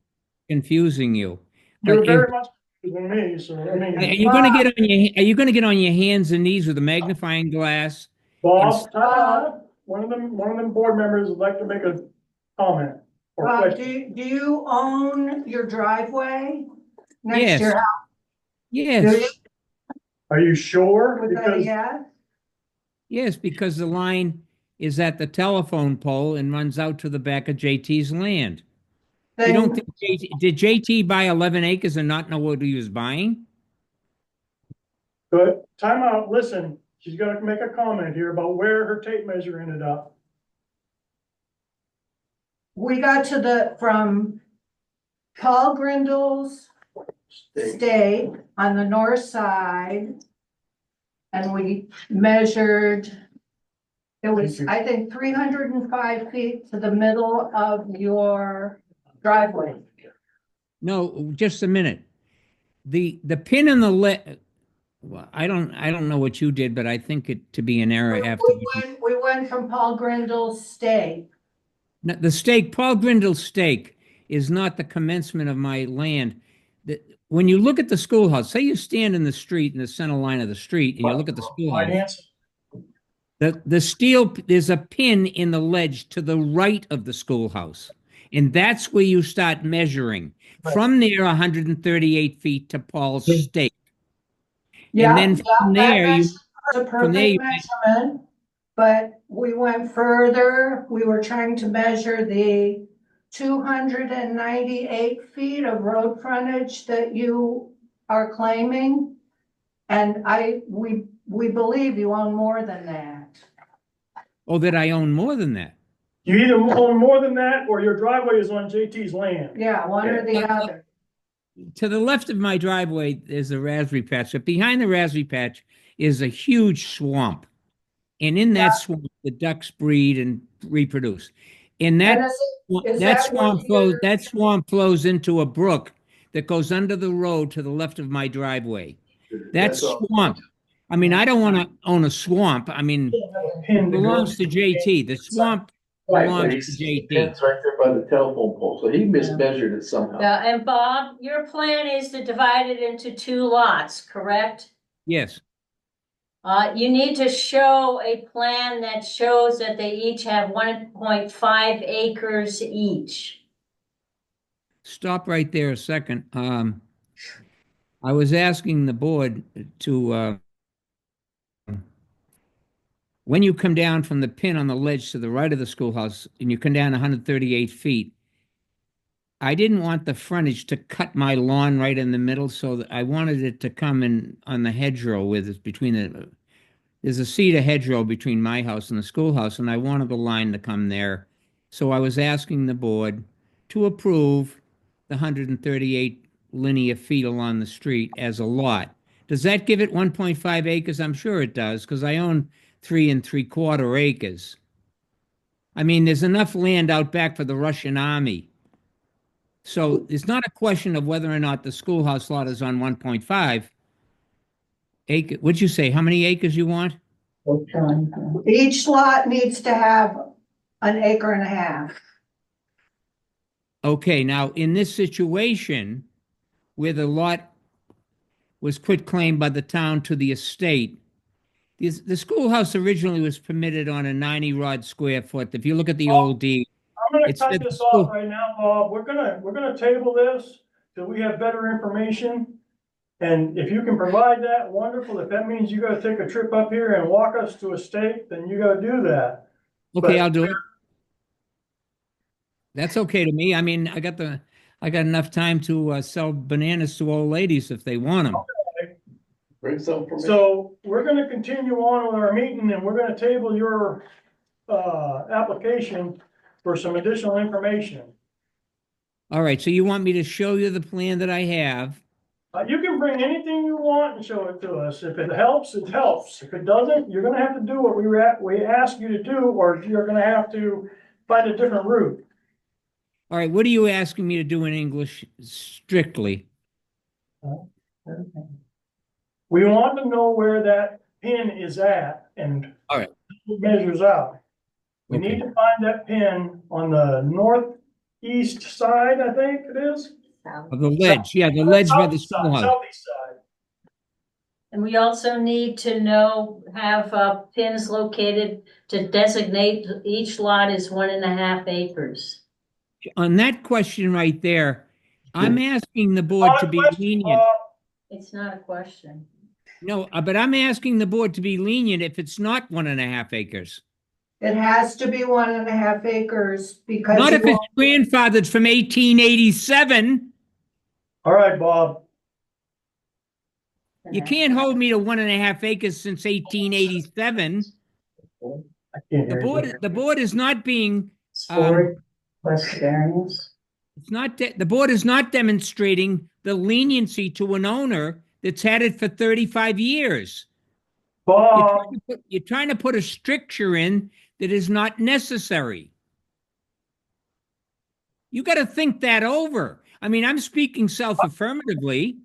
confusing you. You're very much than me, so I mean. Are you going to get on your hands and knees with a magnifying glass? Bob, one of them board members would like to make a comment or question. Do you own your driveway next Yes. to your house? Yes. Do you? Are you sure? Was that a yes? Yes, because the line is at the telephone pole and runs out to the back of JT's land. You don't think did JT buy 11 acres and not know what he was buying? Good. Time out. Listen, she's got to make a comment here about where her tape measure ended up. We got to from Paul Grindel's stake on the north side. And we measured, it was, I think, 305 feet to the middle of your driveway. No, just a minute. The pin in the well, I don't know what you did, but I think it to be an error after We went from Paul Grindel's stake. No, the stake, Paul Grindel's stake, is not the commencement of my land. When you look at the schoolhouse, say you stand in the street in the center line of the street and you look at the schoolhouse. The steel, there's a pin in the ledge to the right of the schoolhouse. And that's where you start measuring. From there, 138 feet to Paul's stake. Yeah, and then from there, measurement, but we went further. We were trying to measure the 298 feet of road frontage that you are claiming. And we believe you own more than that. Oh, that I own more than that. You either own more than that or your driveway is on JT's land. Yeah, one or the other. To the left of my driveway is a raspberry patch, but behind the raspberry patch is a huge swamp. And in that swamp, the ducks breed and reproduce. And that swamp flows into a brook that goes under the road to the left of my driveway. That swamp. I mean, I don't want to own a swamp. I mean, it belongs to JT. The swamp belongs to JT. It's right there by the telephone pole, so he mismeasured it somehow. Yeah, and Bob, your plan is to divide it into 2 lots, correct? Yes. You need to show a plan that shows that they each have 1.5 acres each. Stop right there a second. I was asking the board to when you come down from the pin on the ledge to the right of the schoolhouse and you come down 138 feet, I didn't want the frontage to cut my lawn right in the middle, so that I wanted it to come in on the hedgerow there's a cedar hedgerow between my house and the schoolhouse, and I wanted the line to come there. So I was asking the board to approve the 138 linear feet along the street as a lot. Does that give it 1.5 acres? I'm sure it does, because I own 3 3/4 acres. I mean, there's enough land out back for the Russian army. So it's not a question of whether or not the schoolhouse lot is on 1.5 acre. What'd you say? How many acres you want? Each lot needs to have an acre and a half. Okay, now in this situation where the lot was quit claim by the town to the estate, the schoolhouse originally was permitted on a 90 rod square foot. If you look at the old deed, I'm gonna It's cut the this school- off right now, Bob. We're gonna table this till we have better information. And if you can provide that, wonderful. If that means you gotta take a trip up here and walk us to a stake, then you gotta do that. okay, But- I'll do it. That's okay to me. I mean, I got enough time to sell bananas to old ladies if they want them. Bring some for me. So we're gonna continue on with our meeting and we're gonna table your application for some additional information. All right, so you want me to show you the plan that I have? You can bring anything you want and show it to us. If it helps, it helps. If it doesn't, you're gonna have to do what we ask you to do, or you're gonna have to find a different route. All right, what are you asking me to do in English strictly? We want to know where that pin is at and All right. it measures out. We Okay. need to find that pin on the northeast side, I think it is. Of the ledge, yeah, the ledge by the Southeast side, schoolhouse. Southeast side. And we also need to have pins located to designate each lot is 1.5 acres. On that question right there, I'm asking the board to be lenient. It's not a question. No, but I'm asking the board to be lenient if it's not 1.5 acres. It has to be 1.5 acres because. Not you if it's won't- grandfathered from 1887. All right, Bob. You can't hold me to 1.5 acres since 1887. I can't hear you. The board is not being, Request variance. the board is not demonstrating the leniency to an owner that's had it for 35 years. Bob, You're trying to put a stricture in that is not necessary. You got to think that over. I mean, I'm speaking self-affirmatively.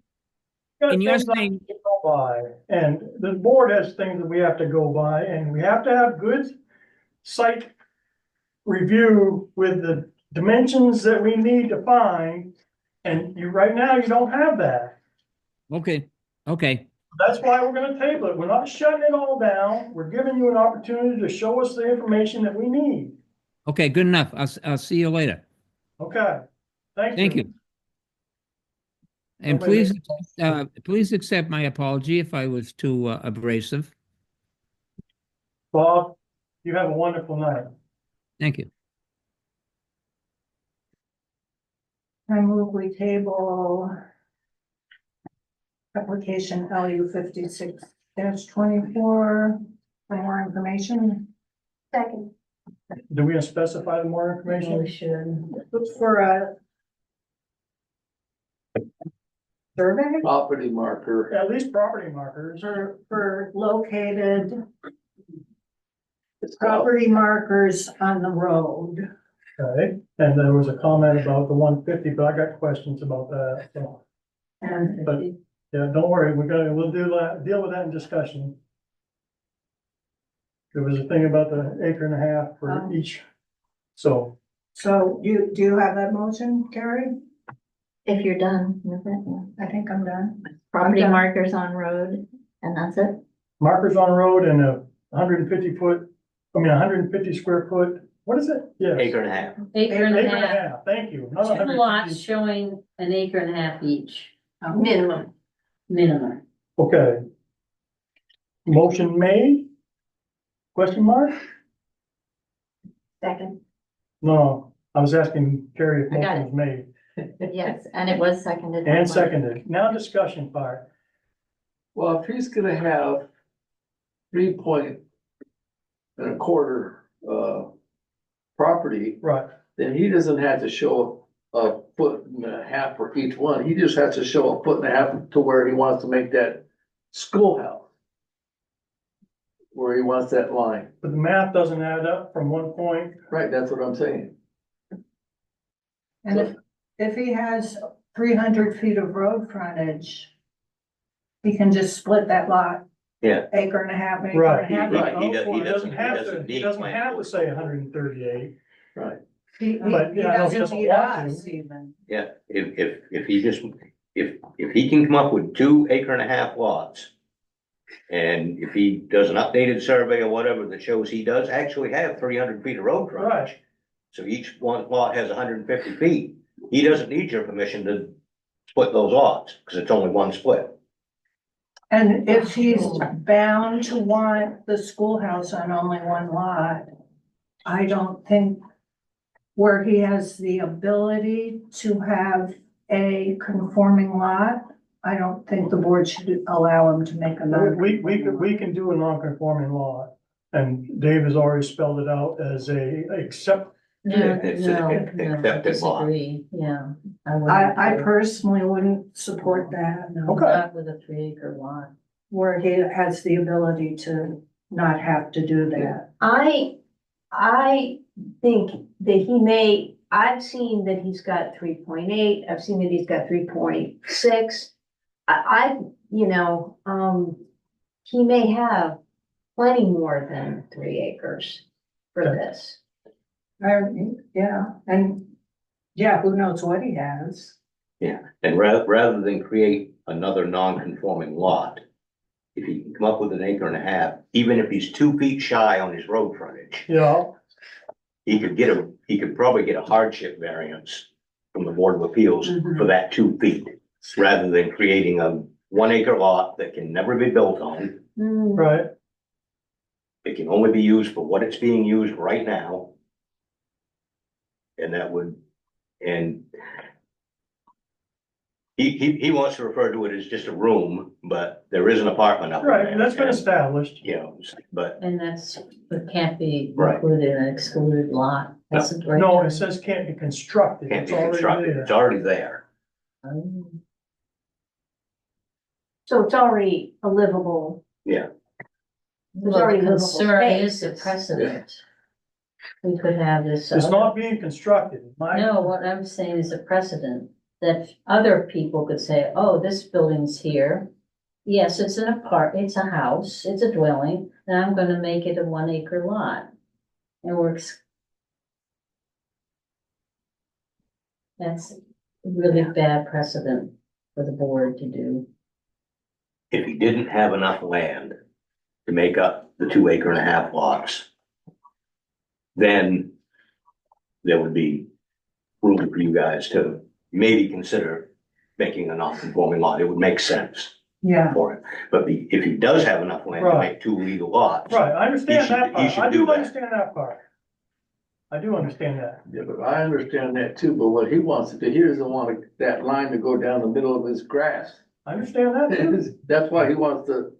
got And you're things I saying- have to go by, and the board has things that we have to go by, and we have to have good site review with the dimensions that we need to find, and right now, you don't have that. Okay. That's why we're gonna table it. We're not shutting it all down. We're giving you an opportunity to show us the information that we need. Okay, good enough. I'll see you later. Okay, thank you. Thank you. And please accept my apology if I was too abrasive. Bob, you have a wonderful night. Thank you. I move we table application LU 56-24 for more information. Second. Do we specify the more information? We should. Look for a survey Property marker. At least property markers. for located property markers on the road. Okay, and there was a comment about the 150, but I got questions about that, so. And But, yeah, don't worry, we'll deal with that in discussion. There was a thing about the 1.5 acres for each, so. so do you have that motion, Carrie? If you're done with it, yeah. I think I'm done. Property Okay. markers on road, and that's it. Markers on road and a 150 square foot, what is it? Yes. Acre and a half. Acre and a Acre and a half. half, thank you. Not Two 150. lots showing 1.5 acres each, Minimum. minimum. Okay. Motion made. Question mark? Second, No, I was asking Carrie if I got motion was made yes, and it was seconded. and seconded. Now discussion part. Well, if he's gonna have 3.25 property, Right, then he doesn't have to show a 1.5 for each one. He just has to show a 1.5 to where he wants to make that schoolhouse. Where he wants that line. but the math doesn't add up from one point. Right, that's what I'm saying. And if he has 300 feet of road frontage, he can just split that lot, Yeah, acre and a half, acre Right. and a half. Right. He doesn't- He doesn't have to, doesn't he need doesn't land have for to it. say 138. Right. He But, yeah, I know he doesn't need want us to. even. yeah, if he just, if he can come up with 2.5 acre lots. And if he does an updated survey or whatever that shows he does actually have 300 feet of road frontage. Right. So each one lot has 150 feet, he doesn't need your permission to split those lots, because it's only one split. And if he's bound to want the schoolhouse on only one lot, I don't think where he has the ability to have a conforming lot, I don't think the board should allow him to make a We can do a non-conforming lot, and Dave has already spelled it out as accept. No, It's no, an no, I accepted lot. disagree, yeah. I personally wouldn't support that, no. Okay. Not with a 3 acre lot. Where he has the ability to not have to do that. I think that he may, I've seen that he's got 3.8, I've seen that he's got 3.6. He may have plenty more than 3 acres for this. Yeah, who knows what he has? Yeah, and rather than create another non-conforming lot, if he can come up with 1.5 acres, even if he's 2 feet shy on his road frontage, Yeah, he could probably get a hardship variance from the Board of Appeals for that 2 feet, rather than creating a 1 acre lot that can never be built on. right. It can only be used for what it's being used right now. And that would, and he wants to refer to it as just a room, but there is an apartment up Right, there. that's been and, established. You know, but And it can't be Right. included in an excluded lot. That's a great. No, it says can't be constructed. can't It's be already constructed, there. it's already there. So it's already a livable. Yeah. There's Well, already the livable concern space. is the precedent. We could have this. It's other- not being constructed. No, what I'm saying is a precedent, that other people could say, oh, this building's here. Yes, it's it's a house, it's a dwelling, and I'm gonna make it a 1 acre lot. And that's a really bad precedent for the board to do. If he didn't have enough land to make up the 2.5 acre lots, then there would be room for you guys to maybe consider making a non-conforming lot. It would make sense Yeah. for it. But if he does have enough land to Right. make 2 legal lots. Right, I understand He should- that he part. should I do do that. understand that part. I do understand that. Yeah, but I understand that too, but what he wants to do, he doesn't want that line to go down the middle of his grass. I understand that too. That's why he wants to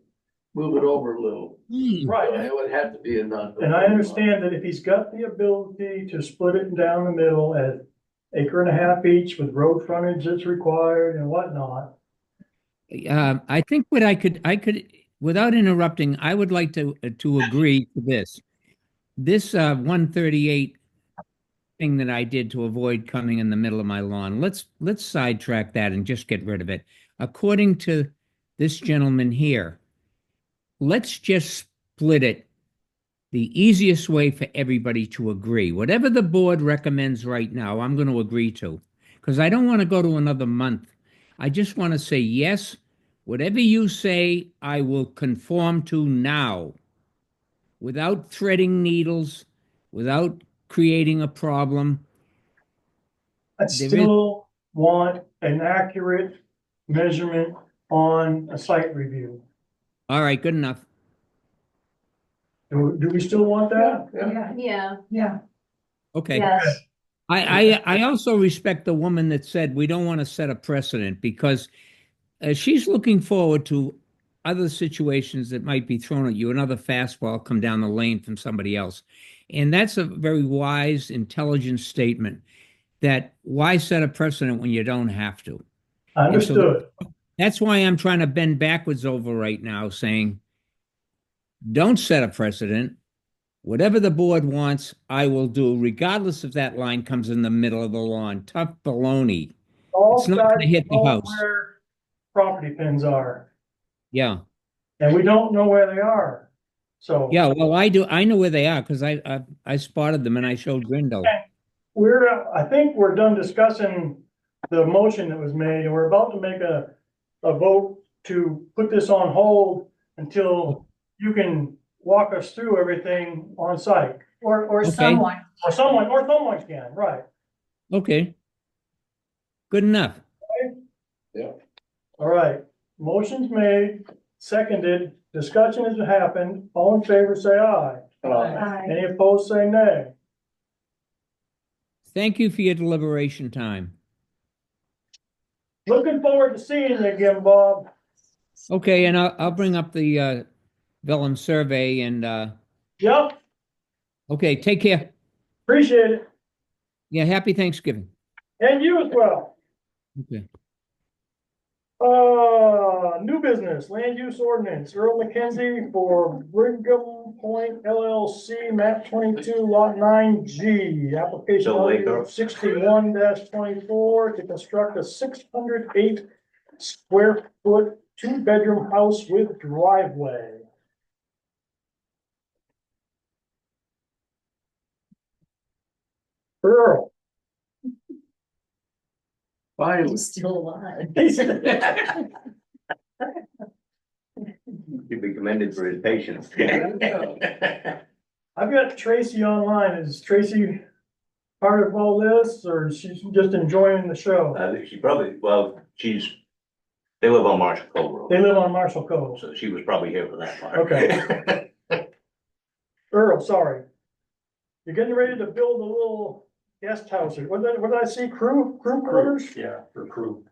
move it over a little. Right, It would have to be a non. and I understand that if he's got the ability to split it down the middle at 1.5 acres each with road frontage that's required and whatnot. I think what I could, without interrupting, I would like to agree to this. This 138 thing that I did to avoid coming in the middle of my lawn, let's sidetrack that and just get rid of it. According to this gentleman here, let's just split it the easiest way for everybody to agree. Whatever the board recommends right now, I'm going to agree to, because I don't want to go to another month. I just want to say, yes, whatever you say, I will conform to now, without threading needles, without creating a problem. I There is- still want an accurate measurement on a site review. All right, good enough. Do we still want that? Yeah, Yeah. yeah. Okay. Yes. I also respect the woman that said we don't want to set a precedent because she's looking forward to other situations that might be thrown at you, another fastball come down the lane from somebody else. And that's a very wise, intelligent statement that why set a precedent when you don't have to? Understood. That's why I'm trying to bend backwards over right now saying, don't set a precedent. Whatever the board wants, I will do, regardless if that line comes in the middle of the lawn. Tough baloney. All It's not going to starts hit the knowing house. where property pins are, Yeah. and we don't know where they are. So. Yeah, well, I do. I know where they are because I spotted them and I showed Grindle. I think we're done discussing the motion that was made, and we're about to make a vote to put this on hold until you can walk us through everything on site. Or Okay. someone. Or someone can, right? Okay. Good enough. All right, motion's made, seconded, discussion has happened, all in favor say aye. Any opposed say nay. Thank you for your deliberation time. Looking forward to seeing you again, Bob. Okay, and I'll bring up the Vellum survey and Yep, okay, take care. appreciate it, Yeah, happy Thanksgiving. and you as well. Okay. New business, land use ordinance, Earl McKenzie for Brigham Point LLC, map 22, lot 9G. Application So wake number up. 61-24 to construct a 608 square foot, 2-bedroom house with driveway. Earl. Finally. Still alive. Should be commended for his patience. I've got Tracy online. Is Tracy part of all this, or is she just enjoying the show? She probably, well, they live on Marshall Cove Road. They live on Marshall Cove. So she was probably here for that part. Okay. Earl, sorry. You're getting ready to build a little guest house. What did I see? Crew quarters? Yeah, for crew.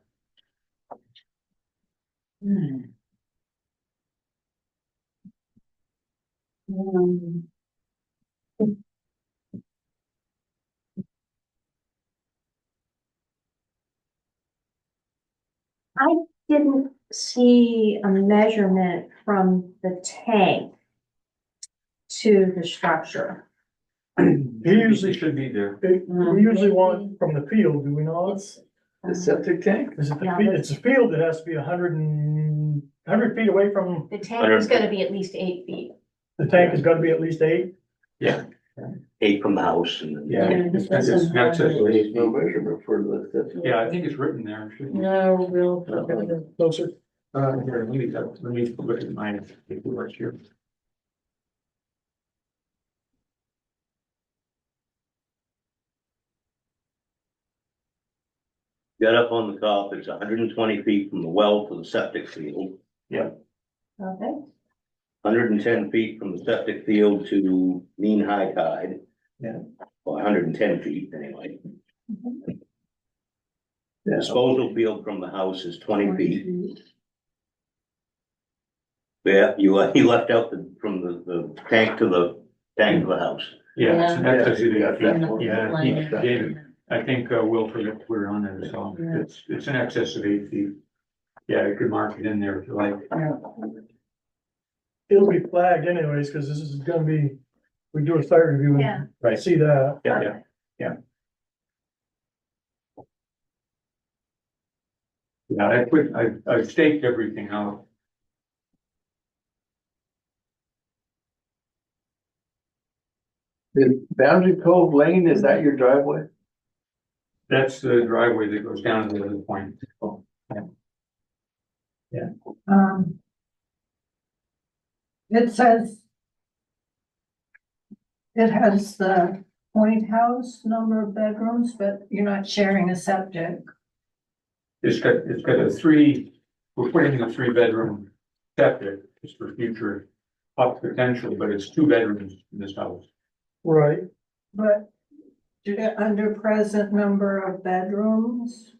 I didn't see a measurement from the tank to the structure. He usually should be there. We usually want it from the field, do we not? The septic tank? Is it the Yeah, field? It's a field that has to be 100 feet away from, The tank is gonna be at least 8 feet. the tank has got to be at least 8. Yeah. 8 from the house and then. Yeah. This doesn't have- There's no measurement for the. Yeah, I think it's written there, shouldn't it? No, real. Closer. Here, let me look at my paperwork here. Got up on the top, it's 120 feet from the well to the septic field, Okay. 110 feet from the septic field to mean high tide. Yeah. Well, 110 feet anyway. The disposal field from the house is 20 feet. Yeah, you left out from the tank to the house. Yeah, Yeah. that's Yeah. he gave it. I think Wilford put it on there, so it's in excess of 8 feet. Yeah, you could mark it in there if you like. It'll be flagged anyways, because this is gonna be, we do a site review Yeah. and see that. Yeah. Yeah, I staked everything out. The Boundary Cove Lane, is that your driveway? That's the driveway that goes down to the other point. It says it has the point house number of bedrooms, but you're not sharing a septic. It's got we're putting in a 3-bedroom septic, just for future up potentially, but it's 2 bedrooms in this house. Right. But under present number of bedrooms,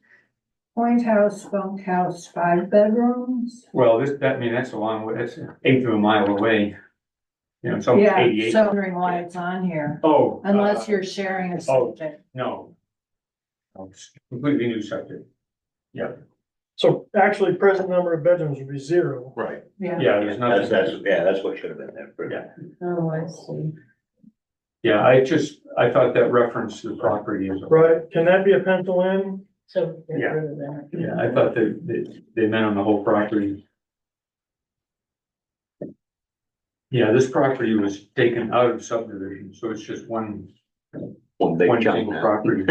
Point House, Bunkhouse, 5 bedrooms. Well, that's a long way, that's an eighth of a mile away. You know, it's almost Yeah, 88. so wondering why it's on here, Oh. unless you're sharing a oh. subject. No. No, it's completely new septic. Yeah, So actually, present number of bedrooms would be 0. Right. Yeah. yeah, there's nothing. That's what should have been there. Yeah, Oh, I see. yeah, I thought that referenced the property as. Right, can that be a pencil in? So get Yeah. rid of that. Yeah, I thought they meant on the whole property. Yeah, this property was taken out of subdivision, so it's just one Big chunk single now. property.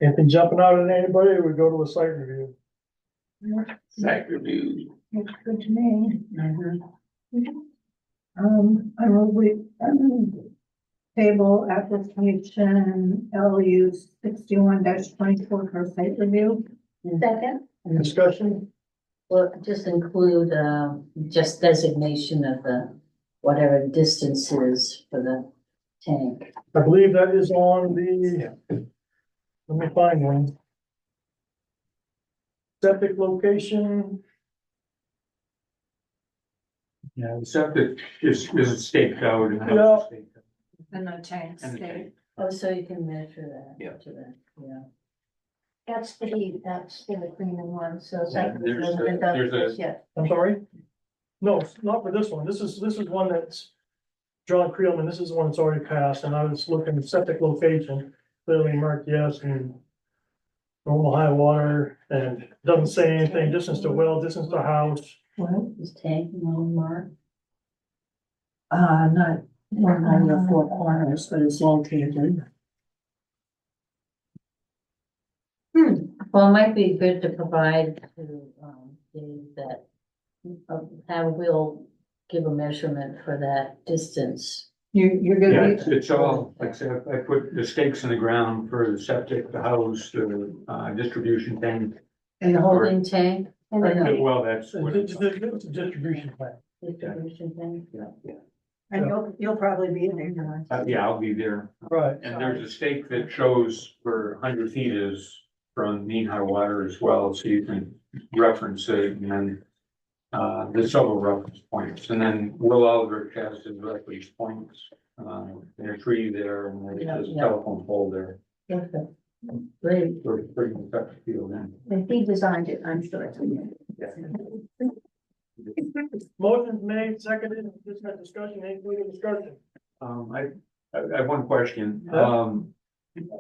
Anything jumping out at anybody, or we go to a site review? Site review. Looks good to me. I will table application LU 61-24 for site review. Second. Discussion? Well, just include, just designation of the, whatever distance is for the tank. I believe that is on the, let me find one. Septic location, Yeah, the septic is staked out and. Yeah. Staked out. And the tank And the state. tank. Oh, so you can measure that. Yeah. To that, yeah. That's the agreement one, so Yeah, site there's hasn't been a- done there's a- just yet. I'm sorry? No, it's not for this one. This is one that's John Creelman. This is the one that's already passed, and I was looking at septic location, clearly marked yes, and normal high water, and doesn't say anything, distance to well, distance to house. What is tank on mark? Not one on the 4 corners, but it's located. Well, it might be good to provide to, Dave that, how we'll give a measurement for that distance. You're Yeah, gonna it's all, like I said, I put the stakes in the ground for the septic, the house, the, distribution tank. and the Holding tank, or no, Well, that's what It's it's. it's a distribution plan. distribution tank? Yeah, And you'll probably be there. yeah, I'll be there. Right. And there's a stake that shows where 100 feet is from mean high water as well, so you can reference it, and then there's several reference points, and then Will Aldrich has his reference points, in a tree there, and there's a Yeah. telephone pole there. Okay. Great. We're pretty much up to field then. If he designed it, I'm sure it's. Motion's made, seconded, just had discussion, any further discussion? I have one question, Yeah.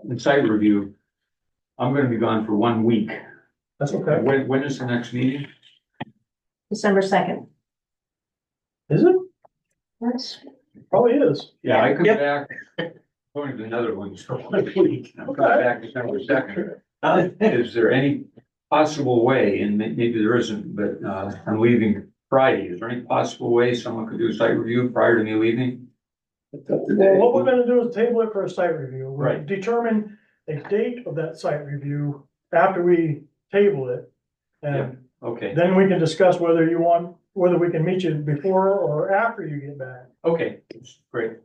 in site review, I'm gonna be gone for 1 week. That's okay. When is the next meeting? December 2nd. Is it? That's. Probably is. Yeah, I come Yep. back, going to the Netherlands for 1 week, I'm coming Okay. back December 2nd. Is there any possible way, and maybe there isn't, but, I'm leaving Friday, is there any possible way someone could do a site review prior to me leaving? Well, what we're gonna do is table it for a site review. We'll Right. determine a date of that site review after we table it. And Okay, then we can discuss whether we can meet you before or after you get back. okay, great.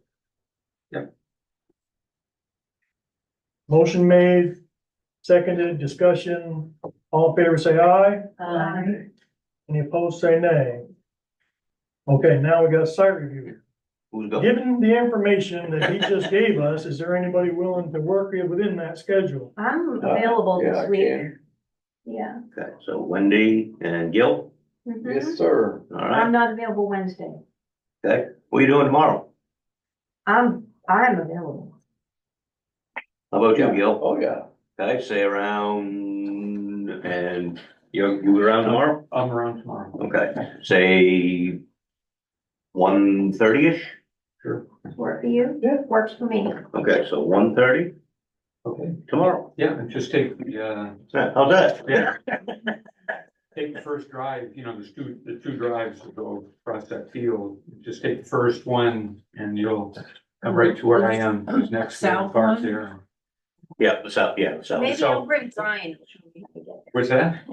Motion made, seconded, discussion, all in favor say aye. Any opposed say nay. Okay, now we got a site review. Who's going? Given the information that he just gave us, is there anybody willing to work within that schedule? I'm available Yeah, this I week. can. Yeah. Okay, so Wendy and Gil, Mhm. Yes, sir. all I'm right, not available Wednesday. okay, what are you doing tomorrow? I'm available. How about you, Gil? Oh, yeah. Okay, say around, and you around tomorrow? I'm around tomorrow. Okay, say 1:30-ish? Sure. Work for you? Yeah. Works for me. Okay, so 1:30? Okay. tomorrow. Yeah, and just take the, How's that? yeah. Take the first drive, you know, the two drives that go across that field. Just take the first one and you'll come right to where I am, who's next to the South park one? there. Yeah, the south, yeah, the south. Maybe So- I'll bring Brian, he'll show me how to get there. Where's that?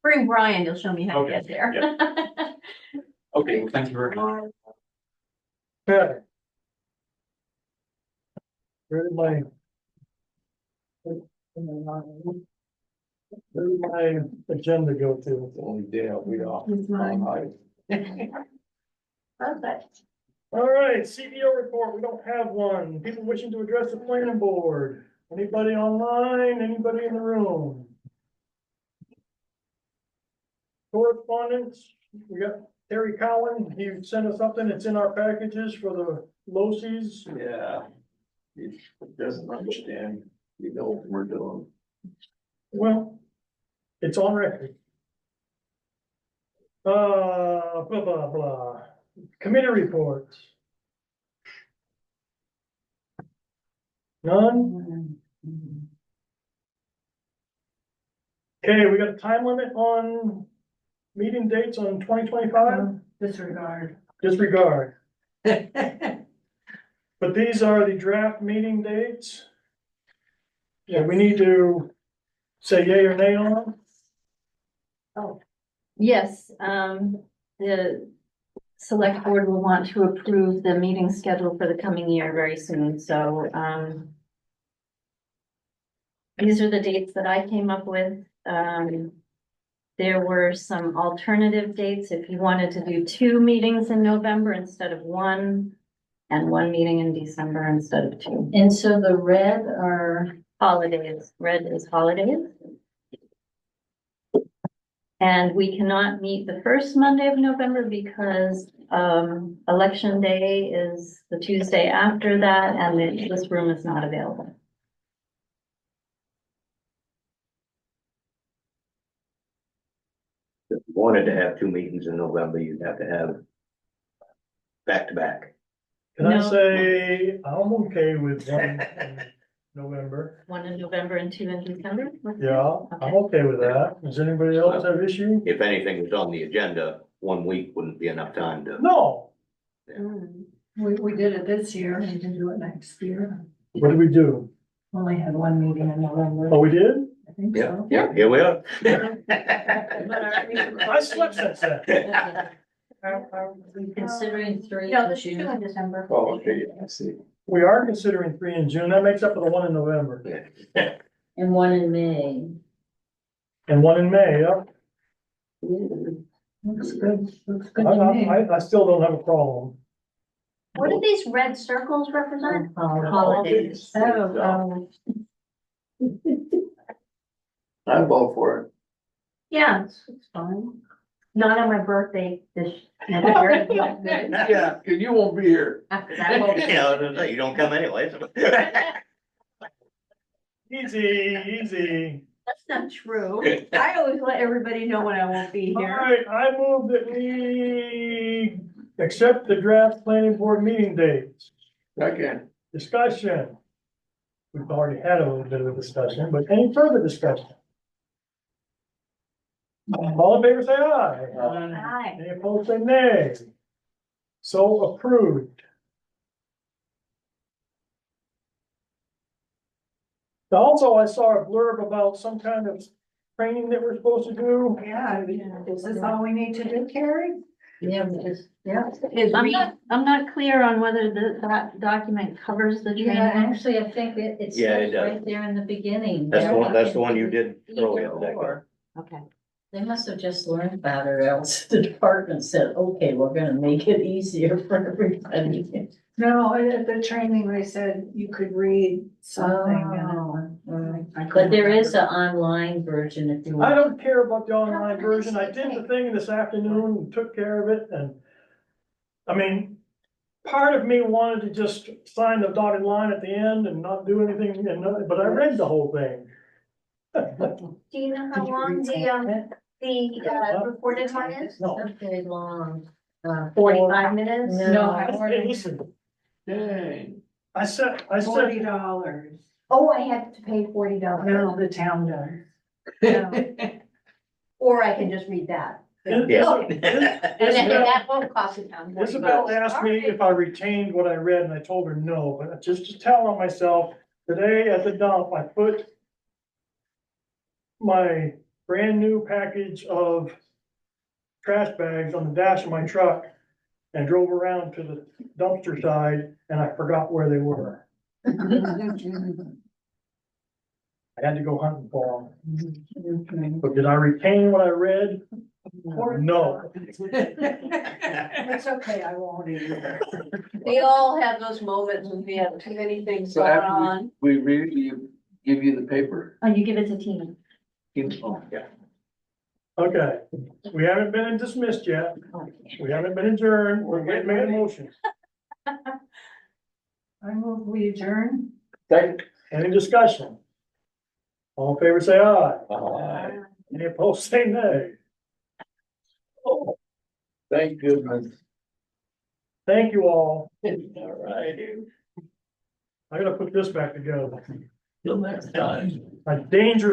Bring Brian, he'll show me how to Okay, get there. Okay, well, thank you very much. Okay. Where did my? Where did my agenda go to? The only day I'll be off. Here's mine. Perfect. All right, CBO report, we don't have one. People wishing to address the planning board. Anybody online, anybody in the room? Correspondence, we got Terry Cowan, he sent us something, it's in our packages for the LOCs. Yeah. He doesn't understand, you know what we're doing. Well, it's on record. Blah, blah, blah. Committee reports. None? Okay, we got a time limit on meeting dates on 2025? Disregard. Disregard. But these are the draft meeting dates. Yeah, we need to say yay or nay on them. Yes, the select board will want to approve the meeting schedule for the coming year very soon, so, these are the dates that I came up with. There were some alternative dates if you wanted to do 2 meetings in November instead of 1, and 1 meeting in December instead of 2. And so the red are, Holidays, red is holidays. And we cannot meet the first Monday of November because election day is the Tuesday after that, and this room is not available. If you wanted to have 2 meetings in November, you'd have to have back to back. Can I No. say, I'm okay with one in November? 1 in November and 2 in December? Yeah, I'm okay with that. Does anybody else have issue? If anything was on the agenda, 1 week wouldn't be enough time to. No. Mm. We did it this year, we can do it next year. What did we do? Only had 1 meeting in November. Oh, we did? I think Yeah, so. yeah, here we are. I slept since then. are we considering 3 No, in there's 2 June? in December. Oh, okay, I see. We are considering 3 in June. That makes up for the 1 in November. And 1 in May? And 1 in May, yeah. Looks good, looks good to me. I still don't have a problem. What do these red circles represent? Holidays. Oh, I'm all for it. Yeah, it's fine. not on my birthday this year. Yeah, cause you won't be here. After that, well, Yeah, you don't come anyways. Easy, easy. that's not true. I always let everybody know when I won't be All here. right, I move that we accept the draft planning board meeting dates. Again, Discussion. We've already had a little bit of a discussion, but any further discussion? All in favor, say aye. Hi. Any opposed, say nay. So approved. Also, I saw a blurb about some kind of training that we're supposed to do. Yeah, is this all we need to do, Carrie? Yeah, yeah. I'm not clear on whether that document covers the training. Yeah, actually, I think it Yeah, it starts does. right there in the beginning. That's the one you did earlier Either today. or. Okay. They must have just learned about it, or else the department said, okay, we're gonna make it easier for everybody. No, at the training, they said you could read something. But there is an online version if you I want. don't care about the online version. I did the thing this afternoon and took care of it and. I mean, part of me wanted to just sign the dotted line at the end and not do anything, but I read the whole thing. Do you know how long the recorded one is? No. Not very long. 45 minutes? No. Hey, listen, dang. I said, $40. Oh, I have to pay $40. No, the town does. Or I can just read that. Yeah. Okay. And that won't cost the town. $40. Isabel asked me if I retained what I read, and I told her no, but just to tell on myself, today at the dump, I put my brand new package of trash bags on the dash of my truck and drove around to the dumpster side, and I forgot where they were. I had to go hunting for them. But did I retain what I read? No. It's okay, I won't either. We all have those moments when we have too many things So going after on. we read, you give you the paper? Oh, you give it to Tina. Oh, yeah. Okay, we haven't been dismissed yet. We haven't been adjourned. We're getting made motions. I move we adjourn. Second. Any discussion? All in favor, say aye. Aye. Any opposed, say nay. Oh, thank goodness. Thank you all. All right. I gotta put this back together. Till next time. A dangerous